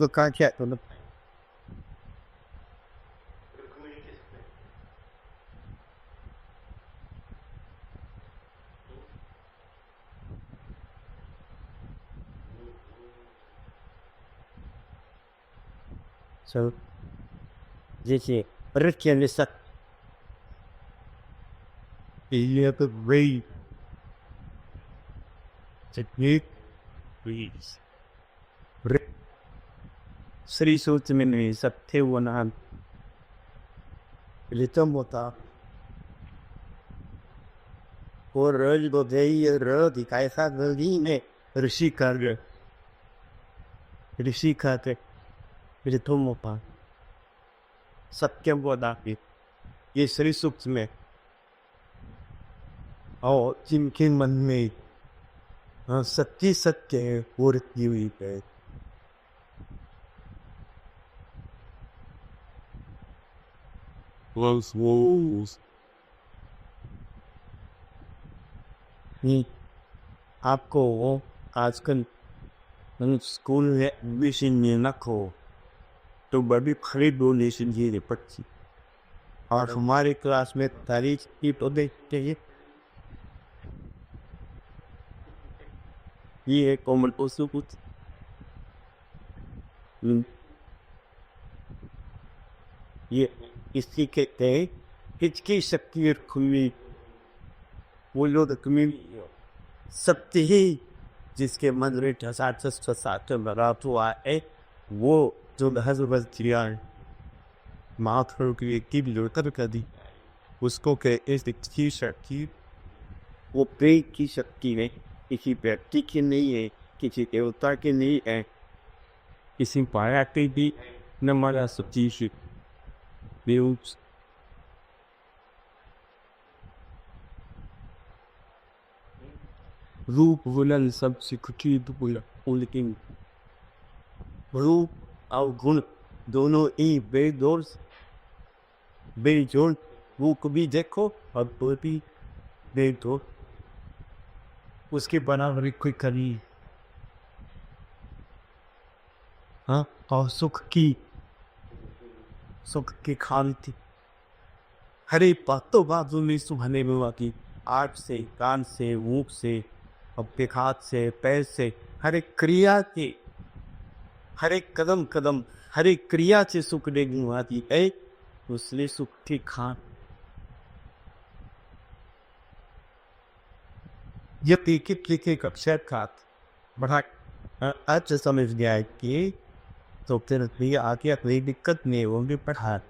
तो कहाँ क्या तो So, जैसे रखिए लिस्ट ये तो रे टेक्निक प्लीज रे श्री सूत्र में नहीं सत्य वनान रितम होता और रज बोधेय र दिखाए सा नदी में ऋषि कार्य ऋषि खाते रितम होता सत्यम बोधा ये श्री सूक्त में और जिनके मन में सत्य सत्य है वो रखी हुई है। आपको आजकल स्कूल में एडमिशन में न हो तो बड़ी खरीद डोनेशन की पड़ती और हमारे क्लास में तारीख की तो देखते हैं ये है कॉमन पशु कुछ ये इसकी कहते हैं हिचकी शक्ति खुली वो लोग सत्य ही जिसके मन में ठसाठ भरा हुआ है वो जो हजरत माथुर की लुढ़कर कर दी उसको कहते शक्ति वो प्रेत की शक्ति है किसी व्यक्ति की नहीं है किसी देवता की नहीं है किसी पाया के भी न मारा सतीश देव रूप वलन सब सिकुटी दुबला लेकिन रूप और गुण दोनों ही बेजोड़ वो कभी देखो और वो भी बेजोड़ उसके बनावट कोई करी हाँ और सुख की खानती हरे बातों बातों में सुहाने में वाकी आँख से कान से मुंह से अपने हाथ से पैर से हर एक क्रिया के हर एक कदम हर एक क्रिया से सुख देने वाली है उसने सुख की खान ये पीके कक्षा खात बढ़ा आज समझ गया है कि तो फिर भी आगे कोई दिक्कत नहीं होगी पढ़ा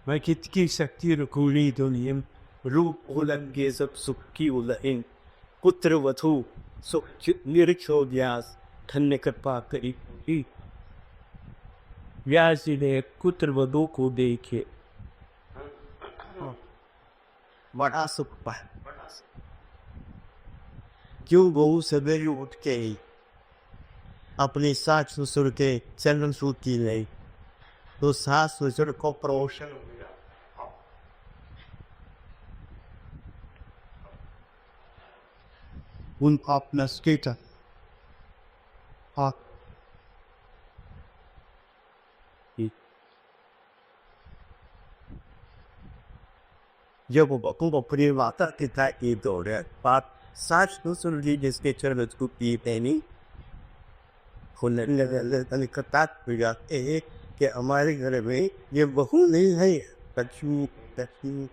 मैं कितनी शक्ति रखूली दुनिया रूप उलंगे सब सुख की उलहें पुत्र वधु सुख निरक्षोद्यास धन्य कृपा करी व्यास जी ने पुत्र वधु को देखे बड़ा सुख पाया क्यों बहु सवेरे उठ के अपने सास ससुर के चरण सूत की ले तो सास ससुर को प्रमोशन हो गया उन अपना स्केटर जब वो प्रिय माता पिता की दौड़े बात सास तो सुन ली जिसके चरण को पी पहनी कतात हो जाते हैं कि हमारे घर में ये बहू नहीं है लक्ष्मी लक्ष्मी।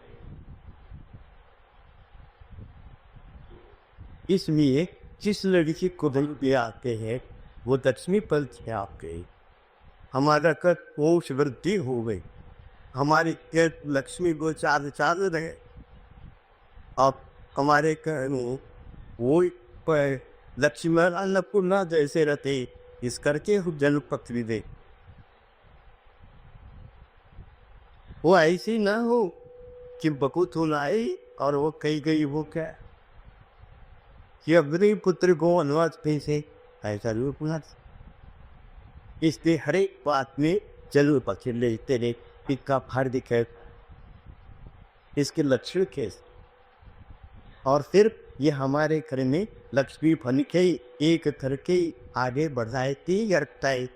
इसलिए जिस लड़की को भी आते हैं वो लक्ष्मी पल से आपके हमारा कर वंश वृद्धि हो गई, हमारे के लक्ष्मी को चार चार रहे। अब हमारे घर में वो पर लक्ष्मण अन्नपूर्णा जैसे रहते इस करके जल पत्री दे। वो ऐसी ना हो कि बकुत लाए और वो कही गई वो क्या कि अपने पुत्र को अनुवाद पैसे ऐसा रूप ना। इसलिए हर एक बात में जरूर पकड़ लेते रहे इसका फर दिखे इसके लक्षण कैसे और फिर ये हमारे घर में लक्ष्मी फन के एक करके आगे बढ़ाती करते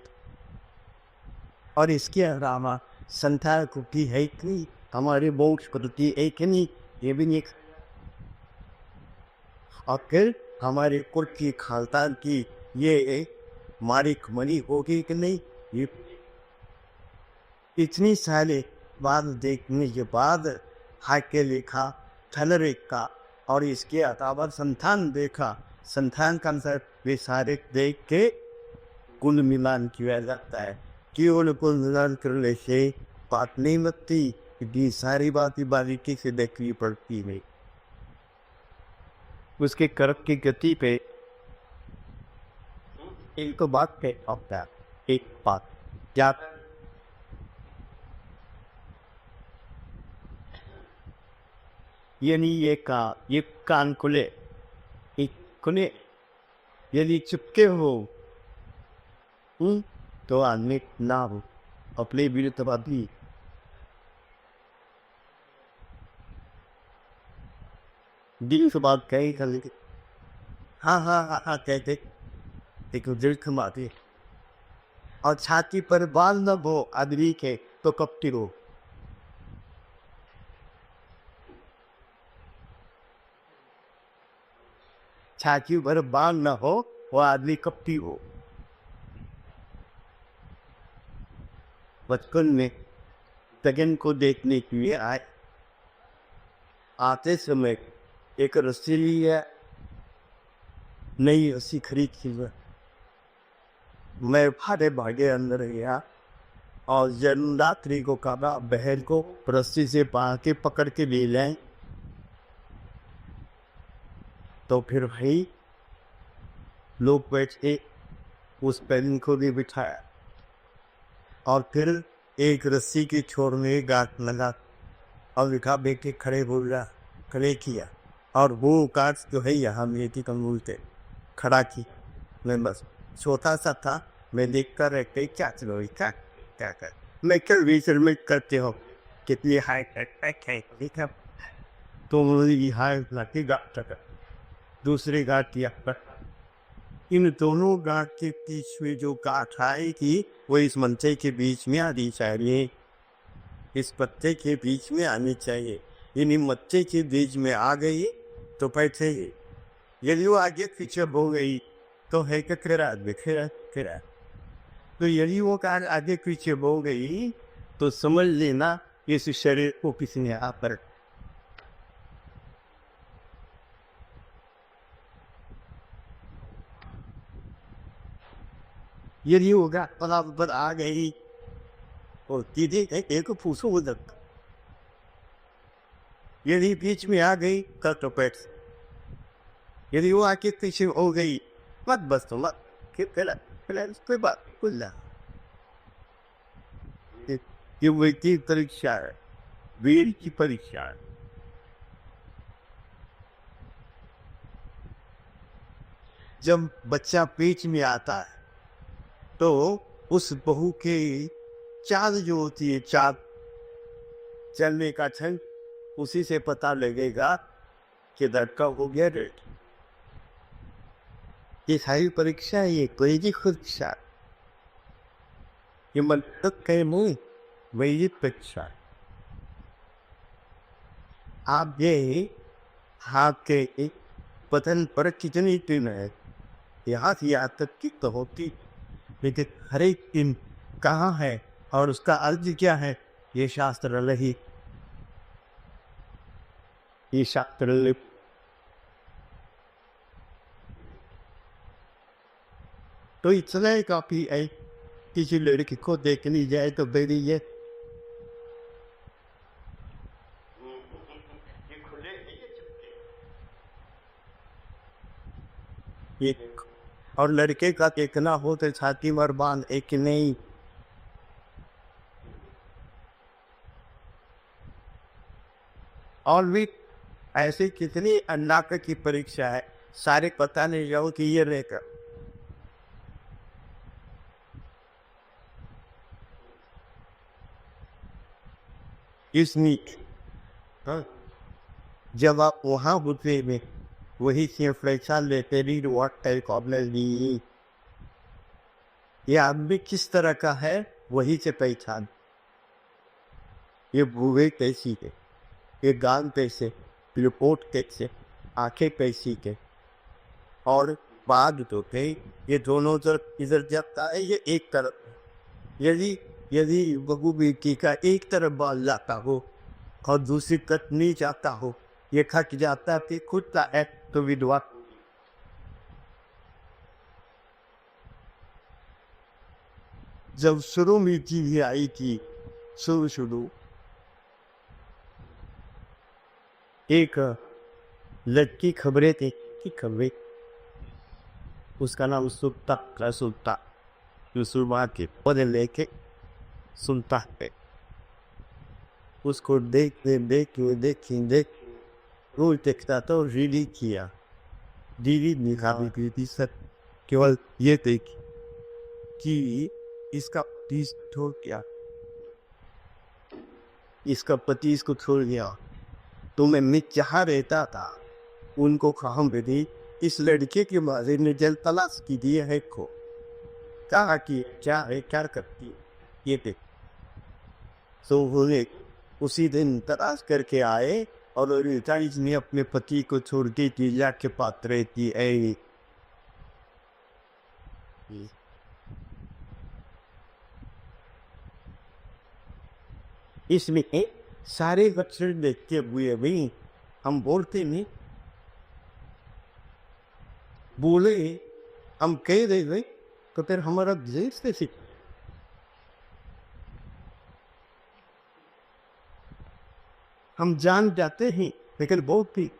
और इसके अलावा संतान कुटी है कि हमारे मोक्ष प्रति एक नहीं ये भी नहीं। और फिर हमारे कुल की खानदान की ये मारिक मनी होगी कि नहीं ये इतनी साले बाद देखने के बाद हाके लिखा थल रेखा और इसके अलावा संतान देखा संतान का अंतर वे सारे देख के कुल मिलान किया जाता है कि कुल मिलान करने से बात नहीं लगती कि सारी बात बारीकी से देखनी पड़ती है उसके कर्म की गति पे। एक तो बात पे होता एक बात क्या यानी ये कान खुले एक खुले यदि चुपके हो तो आदमी ना हो अपने विरुद्ध भी दिल से बात कही कर लेते हाँ हाँ हाँ हाँ कहते एक दिल खमाते और छाती पर बाल न हो आदमी के तो कपटी हो। छाती पर बाल न हो वो आदमी कपटी हो। बचपन में तगन को देखने के लिए आए आते समय एक रस्सी ली है नई रस्सी खरीद की मैं भागे भागे अंदर गया और जन्मदात्री को कहा बहन को रस्सी से के पकड़ के ले जाए। तो फिर भाई लोग बैठे उस पैन को भी बिठाया और फिर एक रस्सी की छोर में गांठ लगा और लिखा बेटे खड़े बोल रहा खड़े किया और वो गांठ जो है यहाँ मेरी कंगूल थे खड़ा की। मैं बस छोटा सा था मैं देख कर रखते क्या चलो क्या क्या कर मैं क्या रिजर्वेट करते हो कितनी हाई है ठीक है तो हाई लाके गांठ तक दूसरी गांठ किया इन दोनों गांठ के बीच में जो गांठ आएगी वो इस मंचे के बीच में आनी चाहिए इस पत्ते के बीच में आनी चाहिए। इन मच्चे के बीच में आ गई तो बैठे यदि वो आगे पीछे हो गई तो है कि फिरा तो यदि वो कार आगे पीछे हो गई तो समझ लेना इस शरीर को किसी ने आप पर यदि होगा पर आ गई और दीदी एक पूछो उधर यदि बीच में आ गई कर तो बैठ यदि वो आके पीछे हो गई मत बस तो मत फिर कोई बात कुछ ना ये वही परीक्षा है वीर की परीक्षा है। जब बच्चा पेट में आता है तो उस बहू के चाँद जो होती है चाँद चलने का छंद उसी से पता लगेगा कि लड़का हो गया रेड। ये सारी परीक्षा ये वैदिक परीक्षा ये मतलब कहे मुँह वैदिक परीक्षा आप ये हाथ के बदन पर कितनी टिन है, यहाँ से यहाँ तक की तो होती, लेकिन हर एक टिन कहाँ है और उसका अर्थ क्या है, ये शास्त्र नहीं, ये शास्त्र लिप। तो इतना ही काफी है। किसी लड़की को देखनी जाए तो बेरी ये एक, और लड़के का देखना हो तो छाती मर बांध एक नहीं। और भी ऐसे कितनी अन्ना की परीक्षा है, सारे पता नहीं जाओ कि ये रहेगा। इसमें हाँ, जब आप वहाँ होते में वही सिर्फ पहचान लेते नहीं व्हाट टाइप प्रॉब्लम दी, ये आदमी किस तरह का है वही से पहचान। ये भूवे कैसी है, ये गान कैसे, रिपोर्ट कैसे, आंखें कैसी के, और बाद तो कहीं ये दोनों तरफ इधर जाता है, ये एक तरफ। यदि यदि बहू बेटी का एक तरफ बाल जाता हो और दूसरी तरफ नहीं जाता हो, ये खट जाता है फिर खुदता है तो विधवा। जब शुरू में टीवी आई थी, शुरू एक लड़की खबरें थी कि खबरें, उसका नाम सुल्ता मुसलमान के पढ़े लेके सुनता है। उसको देख रोज देखता तो रीडी किया, दीदी निकाली थी सर, केवल ये देख कि इसका पति छोड़ गया, इसका पति इसको छोड़ गया, तो मैं जहाँ रहता था उनको काम दी, इस लड़के के बारे में जल तलाश की दिए है को कहा कि क्या है, क्या करती है ये देख। तो उन्हें उसी दिन तलाश करके आए और रिटाइज ने अपने पति को छोड़ के टीला के पास रहती है। इसमें सारे बच्चे देखते हुए भी हम बोलते नहीं, बोले हम कह दे गए तो फिर हमारा देश कैसे। हम जान जाते हैं लेकिन बहुत ही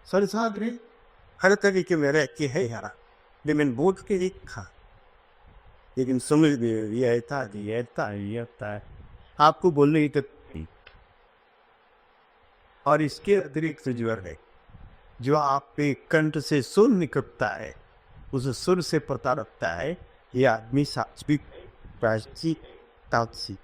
सरसाद रहे हर तरीके में रह के है यारा, लेकिन बोझ के लिखा, लेकिन समझ गए ये ऐसा है आपको बोलने की। और इसके अतिरिक्त जो है, जो आप पे कंठ से सुर निकलता है, उस सुर से पता लगता है ये आदमी सात्विक प्रायश्चित तामसी।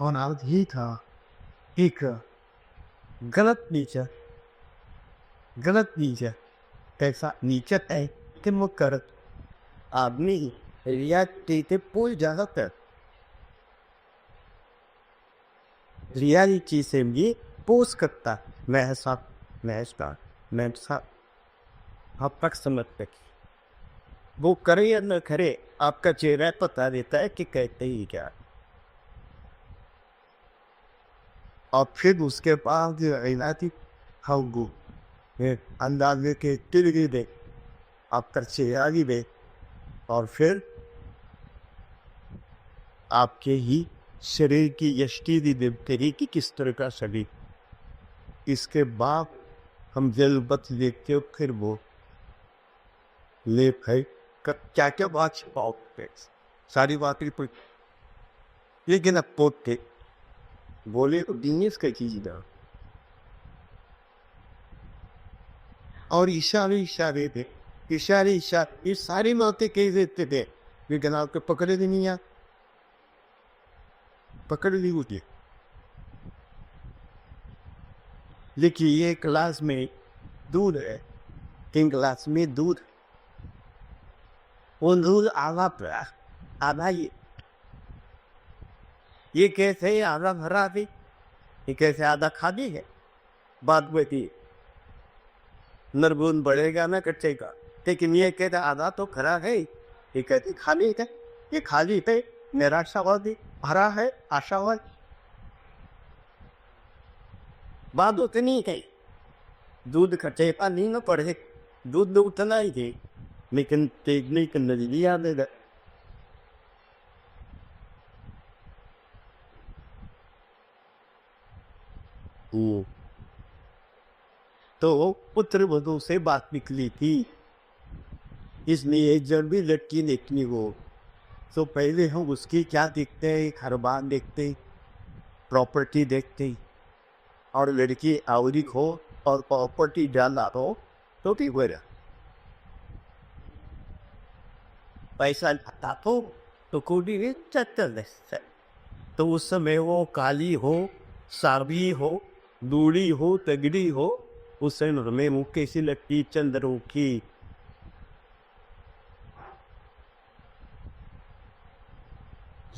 और आज ही था एक गलत नीचा ऐसा नीचत है कि वो करत आदमी रियलिटी पूछ जाता कर, रियलिटी से भी पोस्ट करता मैं आप तक समझते वो करे या न करे, आपका चेहरा पता देता है कि कहते ही क्या। और फिर उसके बाद इलाती हम अंदाजे के तिरगी दे, आपका चेहरा भी दे, और फिर आपके ही शरीर की यष्टि भी देखते ही कि किस तरह का शरीर। इसके बाद हम जलबत देखते हो, फिर वो लेप है क्या क्या बात छिपाओ सारी बातें कोई, लेकिन अब पोते बोले तो बिजनेस का चीज ना। और इशारे थे, इशारे ये सारी बातें कह देते थे, लेकिन आपको पकड़े भी नहीं, पकड़ ली होती। देखिए ये क्लास में दूध है, 3 ग्लास में दूध, वो दूध आधा ये कैसे आधा भरा भी, ये कैसे आधा खाली है। बात वही नरबून बढ़ेगा ना कटेगा, लेकिन ये कहते आधा तो खरा है, ये कहते खाली है, ये खाली है, निराशावादी भरा है आशावादी। बात उतनी है, दूध कटेगा नहीं ना पड़े, दूध उतना ही है, लेकिन देखने का नजरिया देगा। तो पुत्र वधू से बात निकली थी, इसलिए जब भी लड़की देखनी हो तो पहले हम उसकी क्या देखते हैं, घर बार देखते, प्रॉपर्टी देखते, और लड़की आवरिक हो और प्रॉपर्टी डाला हो तो ठीक हो रहा। पैसा खाता तो कोई भी चल, तो उस समय वो काली हो, सावी हो, दूड़ी हो, तगड़ी हो, उस समय में मुख्य सी लड़की चंद्रों की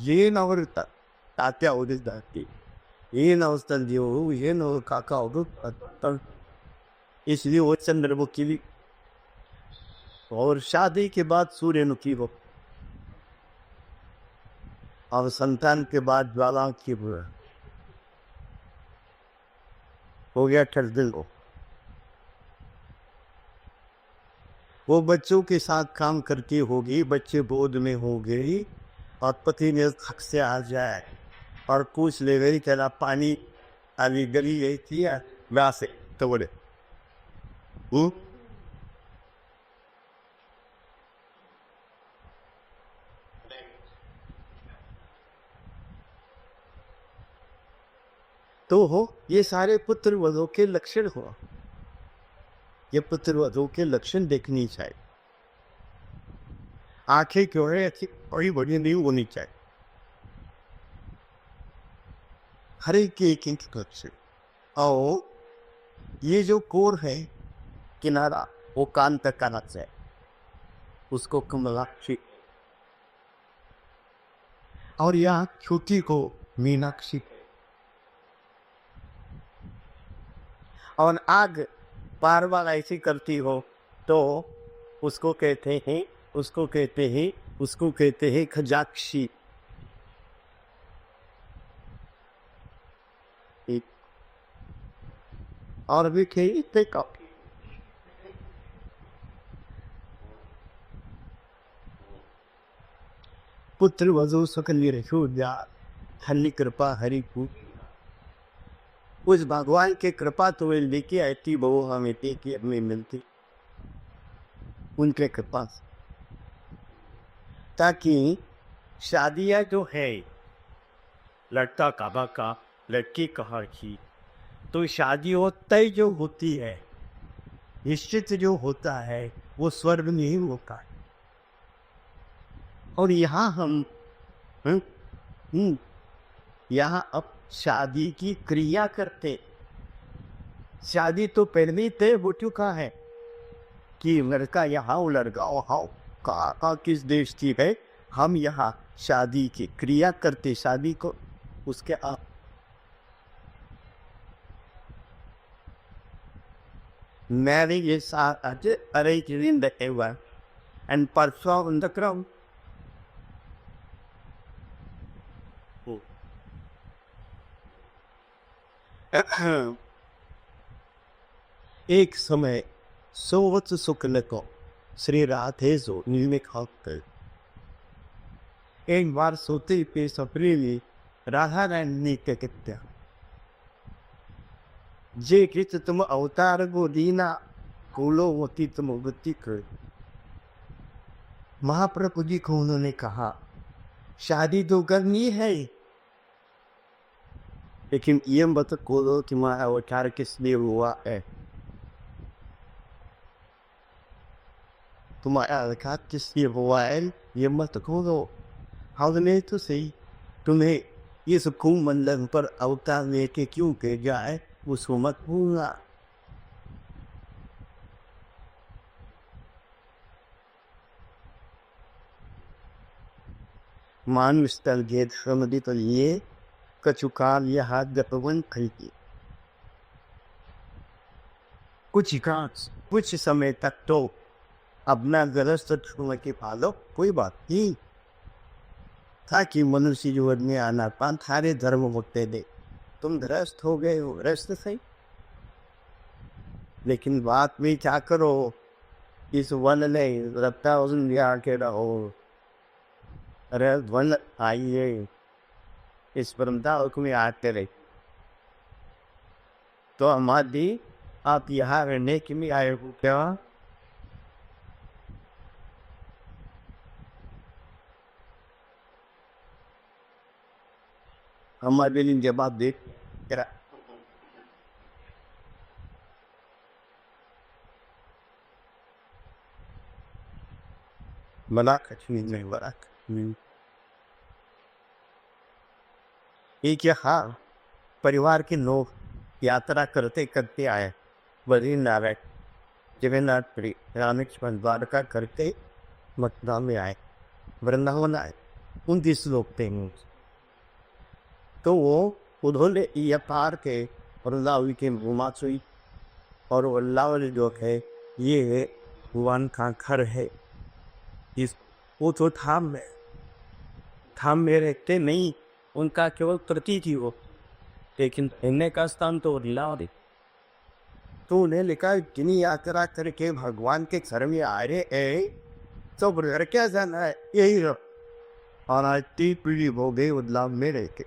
ये नवर तात्या उदित दाती, ये नवस्तन दियो, ये नव काका उदित, इसलिए वो चंद्रमुखी भी। और शादी के बाद सूर्यमुखी हो, और संतान के बाद ज्वाला की हो गया ठरदिल हो। वो बच्चों के साथ काम करती होगी, बच्चे बोध में हो गई, और पति ने थक से आ जाए और पूछ ले गई तेरा पानी अभी गली गई थी वहां से, तो बोले तो हो। ये सारे पुत्र वधू के लक्षण हुआ, ये पुत्र वधू के लक्षण देखनी चाहिए। आंखें क्यों है अच्छी बड़ी बड़ी नहीं होनी चाहिए, हर एक के एक लक्षण। और ये जो कोर है किनारा, वो कान तक का नक्श है, उसको कमलाक्षी, और यहाँ छोटी को मीनाक्षी, और आग बार बार ऐसी करती हो तो उसको कहते हैं, उसको कहते हैं, उसको कहते हैं खजाक्षी। और भी कहते काफी। पुत्र वधू सकल रखो जात, हरि कृपा हरि पूत, उस भगवान के कृपा तो वे लेके आती बहु हमें देखी हमें मिलती उनके कृपा से, ताकि शादियां जो है लड़का काबा का, लड़की कहाँ की, तो शादी हो तय जो होती है, निश्चित जो होता है वो स्वर्ग में ही होता है। और यहाँ हम यहाँ अब शादी की क्रिया करते, शादी तो पहले तय हो चुका है कि लड़का यहाँ और लड़का वहाँ, कहाँ किस देश की है, हम यहाँ शादी की क्रिया करते, शादी को उसके आप marriage is arranged in the heaven and performed on the ground. एक समय सोवत्स शुक्ल को श्री राधे जो नील खाक कर एक बार सोते पे सपने में राधा रानी ने क्या कहते, जे कृत तुम अवतार को दीना कोलो होती तुम वृत्ति कर। महाप्रभु जी को उन्होंने कहा शादी तो करनी है, लेकिन ये मत कोलो तुम्हारा अवतार किस लिए हुआ है, तुम्हारा अवतार किस लिए हुआ है, ये मत खोलो। हमने तो सही तुम्हें इस कुमंडल पर अवतार लेके क्यों के जाए, उसको मत भूलना। मानुष तल गेद समझी तो ये कचुकाल ये हाथ गतवन खरीदी। कुछ समय तक तो अपना गृहस्थ छोड़ के पालो, कोई बात नहीं, ताकि मनुष्य जीवन में आना पान थारे धर्म होते दे। तुम गृहस्थ हो गए हो, गृहस्थ सही, लेकिन बात में क्या करो, इस वन ने रखता के रहो, अरे वन आइए इस परमता में आते रहे। तो हमारी आप यहाँ रहने के लिए आए हो क्या? हमारे लिए जवाब दे क्या? बना कठिन नहीं बना एक यहाँ परिवार के लोग यात्रा करते करते आए बद्रीनारायण जगन्नाथपुरी रामेश्वर द्वारका करते मथुरा में आए, वृंदावन आए। 29 लोग थे। तो वो उन्होंने यह पार के वृंदावन के घुमाचुई, और वृंदावन जो है ये भगवान का घर है। इस वो तो थाम में रहते नहीं, उनका केवल प्रतीक ही वो, लेकिन रहने का स्थान तो वृंदावन। तो उन्हें लिखा जिन्हें यात्रा करके भगवान के घर में आ रहे हैं तो घर क्या जाना है, यही रहो। और आज 3 पीढ़ी हो गए बदलाव में रह के,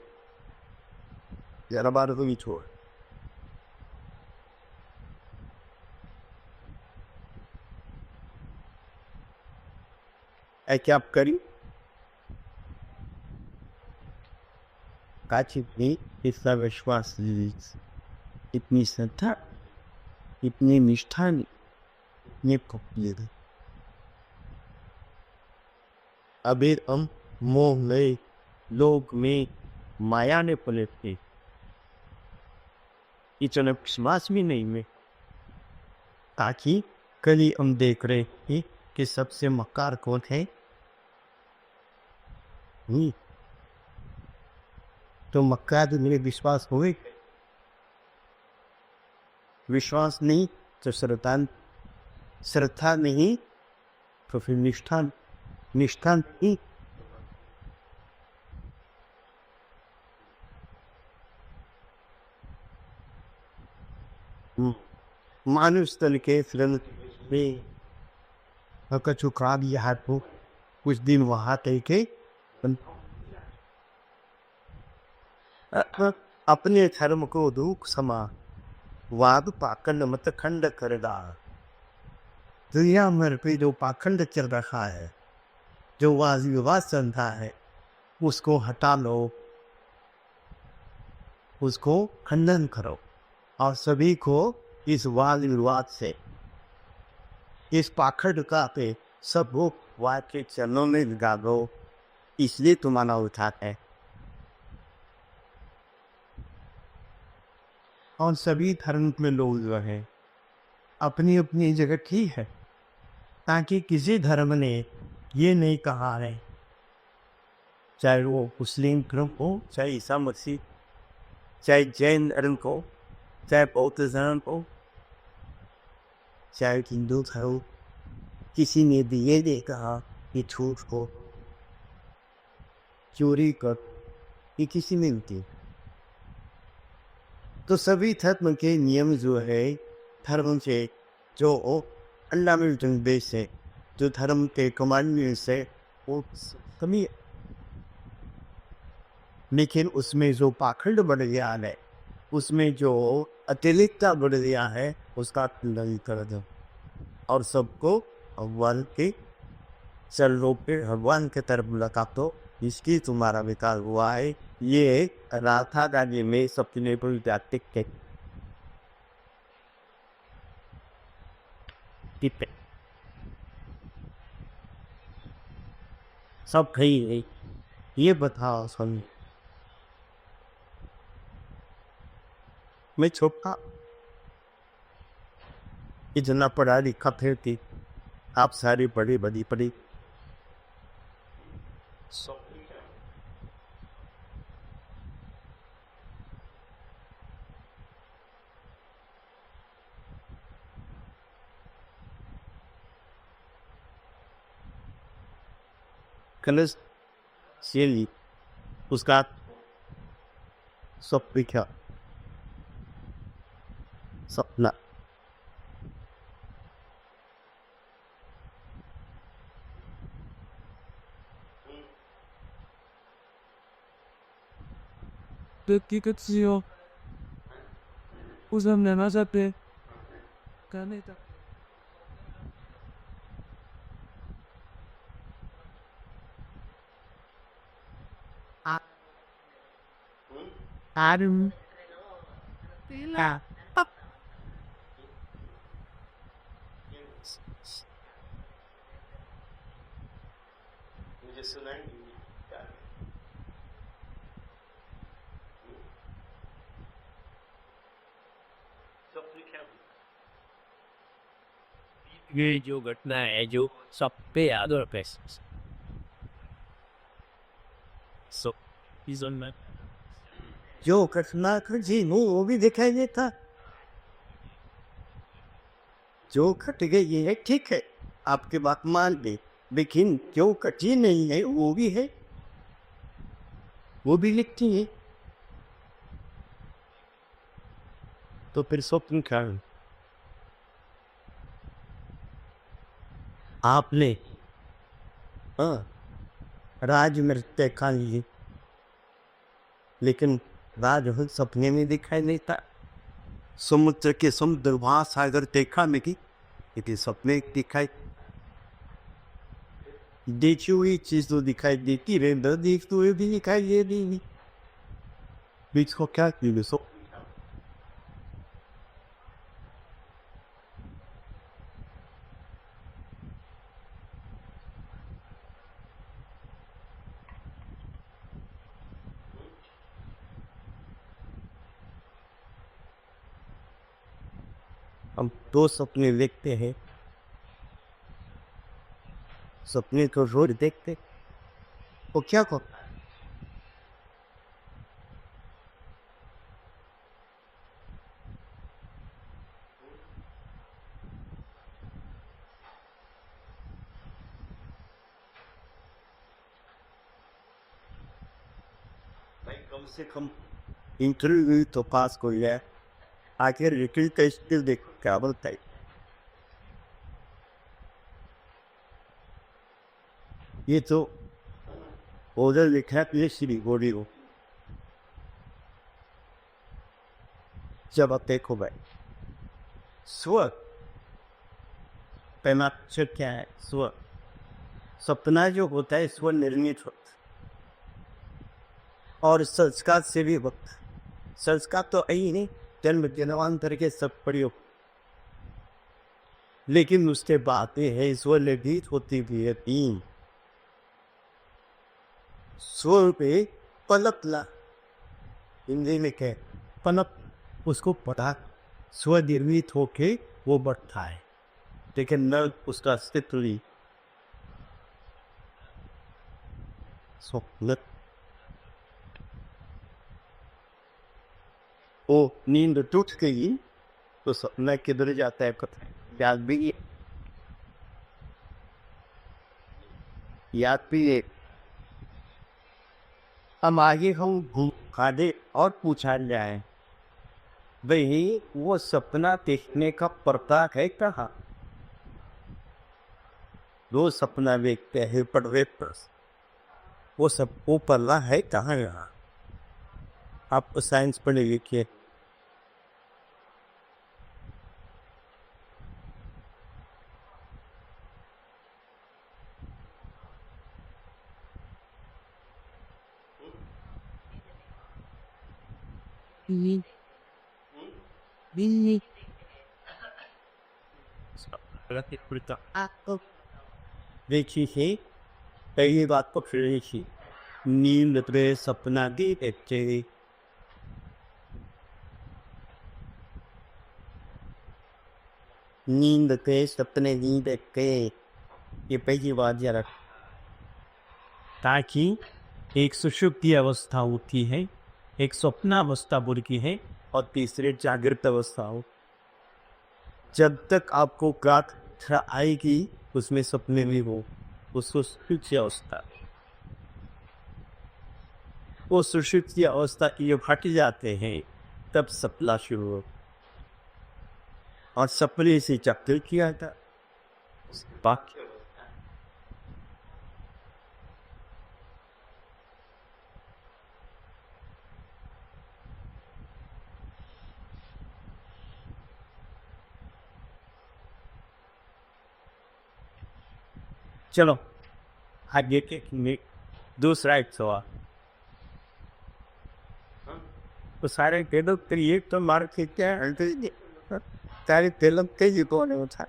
जरा बार तो भी छोड़ ऐ क्या आप करी काची भी इतना विश्वास, इतनी श्रद्धा, इतनी निष्ठा ये कब अभी हम मोह में, लोग में, माया ने पलटते, इतना विश्वास भी नहीं में। ताकि कल ही हम देख रहे हैं कि सबसे मक्कार कौन है। तो मक्का तो मेरे विश्वास हुए, विश्वास नहीं तो श्रद्धा नहीं तो फिर निष्ठा नहीं। मानुष तल के फिर कछु खा दिया हाथ को कुछ दिन वहां तय के अपने धर्म को दुख समा वाद पाखंड मत खंड कर डाल। दुनिया भर पे जो पाखंड चल रहा है, जो वाद विवाद चल रहा है, उसको हटा लो, उसको खंडन करो, और सभी को इस वाद विवाद से, इस पाखंड का पे सब वाद के चरणों में लगा दो। इसलिए तुम्हारा उठाता है। और सभी धर्म में लोग जो है अपनी अपनी जगह ठीक है, ताकि किसी धर्म ने ये नहीं कहा है, चाहे वो मुस्लिम धर्म हो, चाहे ईसा मसीह, चाहे जैन धर्म हो, चाहे बौद्ध धर्म हो, चाहे हिंदू धर्म, किसी ने भी ये नहीं कहा कि झूठ को, चोरी कर, ये किसी ने नहीं। तो सभी धर्म के नियम जो है, धर्म से जो अल्लाह में बेस है, जो धर्म के कमांडमेंट से वो कमी है, लेकिन उसमें जो पाखंड बढ़ गया है, उसमें जो अतिरिक्तता बढ़ गया है, उसका खंडन कर दो और सबको भगवान के चरणों पे भगवान के तरफ लगा दो। इसकी तुम्हारा विकास हुआ है। ये राधा राज्य में सबसे बड़ी जाति के सब खई है। ये बताओ सुन, मैं छोटा इतना पढ़ा लिखा फिर थी, आप सारी बड़ी बड़ी पढ़ी, कलश शैली उसका स्वप्न सपना 느끼겠지요. 우선 내 맞았대. 가네다. 아름. 아. मुझे सुनाई ये जो घटना है जो सब पे याद और सो सीजन में जो घटना घटी वो भी दिखाई देता जो घट गई है ठीक है आपकी बात मान ली लेकिन जो घटी नहीं है वो भी है वो भी लिखती है तो फिर स्वप्न क्या है? आपने हाँ राज में देखा नहीं लेकिन राज हर सपने में दिखाई देता समुद्र के समुद्र महासागर देखा नहीं लेकिन सपने दिखाई देखी हुई चीज तो दिखाई देती रहे न देखते हुए भी दिखाई दे रही बीच को क्या क्यों सो हम दो सपने देखते हैं सपने को रोज देखते वो क्या करता है भाई कम से कम इंटरव्यू तो पास को लिया आखिर रिकल का स्किल देखो क्या बोलता है ये तो उधर लिखा है ये श्री गोरी हो जब आप देखो भाई स्वर पहला अक्षर क्या है स्वर सपना जो होता है स्वर निर्मित होता और संस्कार से भी होता संस्कार तो आई नहीं जन्म जन्मांतर के सब प्रयोग लेकिन उसके बाद है स्वर निर्मित होती भी है तीन स्वर पे पलक ला हिंदी में कह पलक उसको पता स्वर निर्मित होके वो बढ़ता है लेकिन न उसका अस्तित्व नहीं स्वप्न वो नींद टूट गई तो सपना किधर जाता है याद भी है हम आगे हम खादे और पूछा जाए वही वो सपना देखने का प्रताप है कहाँ दो सपना देखते हैं पढ़वे पर वो सब वो पल्ला है कहाँ यहाँ आप साइंस पढ़े लिखिए बिल्ली देखिए पहली बात को फिर देखिए नींद में सपना दी देखते नींद के सपने नहीं देखते ये पहली बात याद रख ताकि एक सुषुप्ति अवस्था होती है एक स्वप्नावस्था बुरकी है और तीसरे जागृत अवस्था हो जब तक आपको गाठ आएगी उसमें सपने में हो उसको सुषुप्ति अवस्था वो सुषुप्ति अवस्था की जब हट जाते हैं तब सपना शुरू हो, और सपने से चक्कर किया था वाक्य। चलो आगे के दूसरा एक सवाल। तो सारे तेलुग तेरी तो मार के क्या सारे तेलुग तेजी कौन है उठा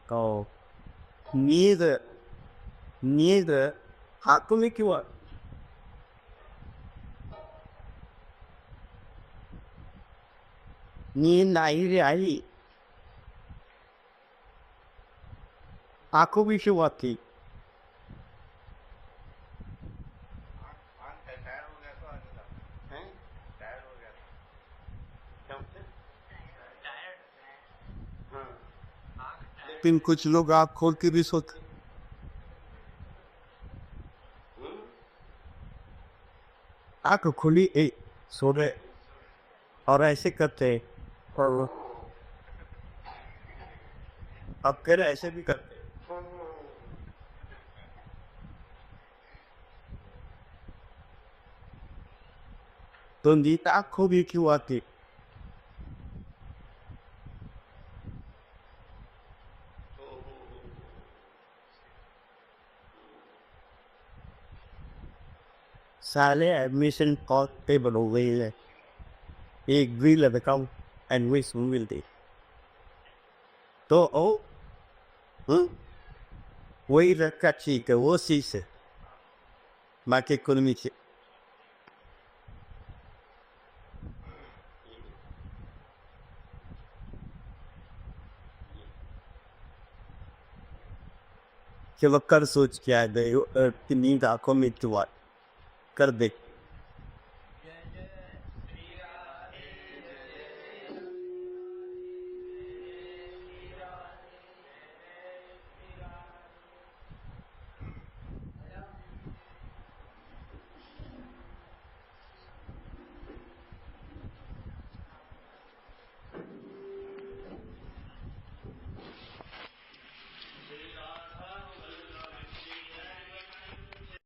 तो नींद हाथों में क्यों नींद आई आंखों में क्यों आती? लेकिन कुछ लोग आँख खोल के भी सोते, आँख खुली सो रहे और ऐसे करते हैं, और अब फिर ऐसे भी करते हैं। तो नींद आँखों में क्यों आती? साले एडमिशन कॉस्ट पे बन हो गई है, एक भी लड़का एंड वे मिलती तो वही रखा ठीक है, वो चीज है बाकी इकोनॉमी से। चलो कर सोच क्या है नींद आंखों में क्यों कर दे।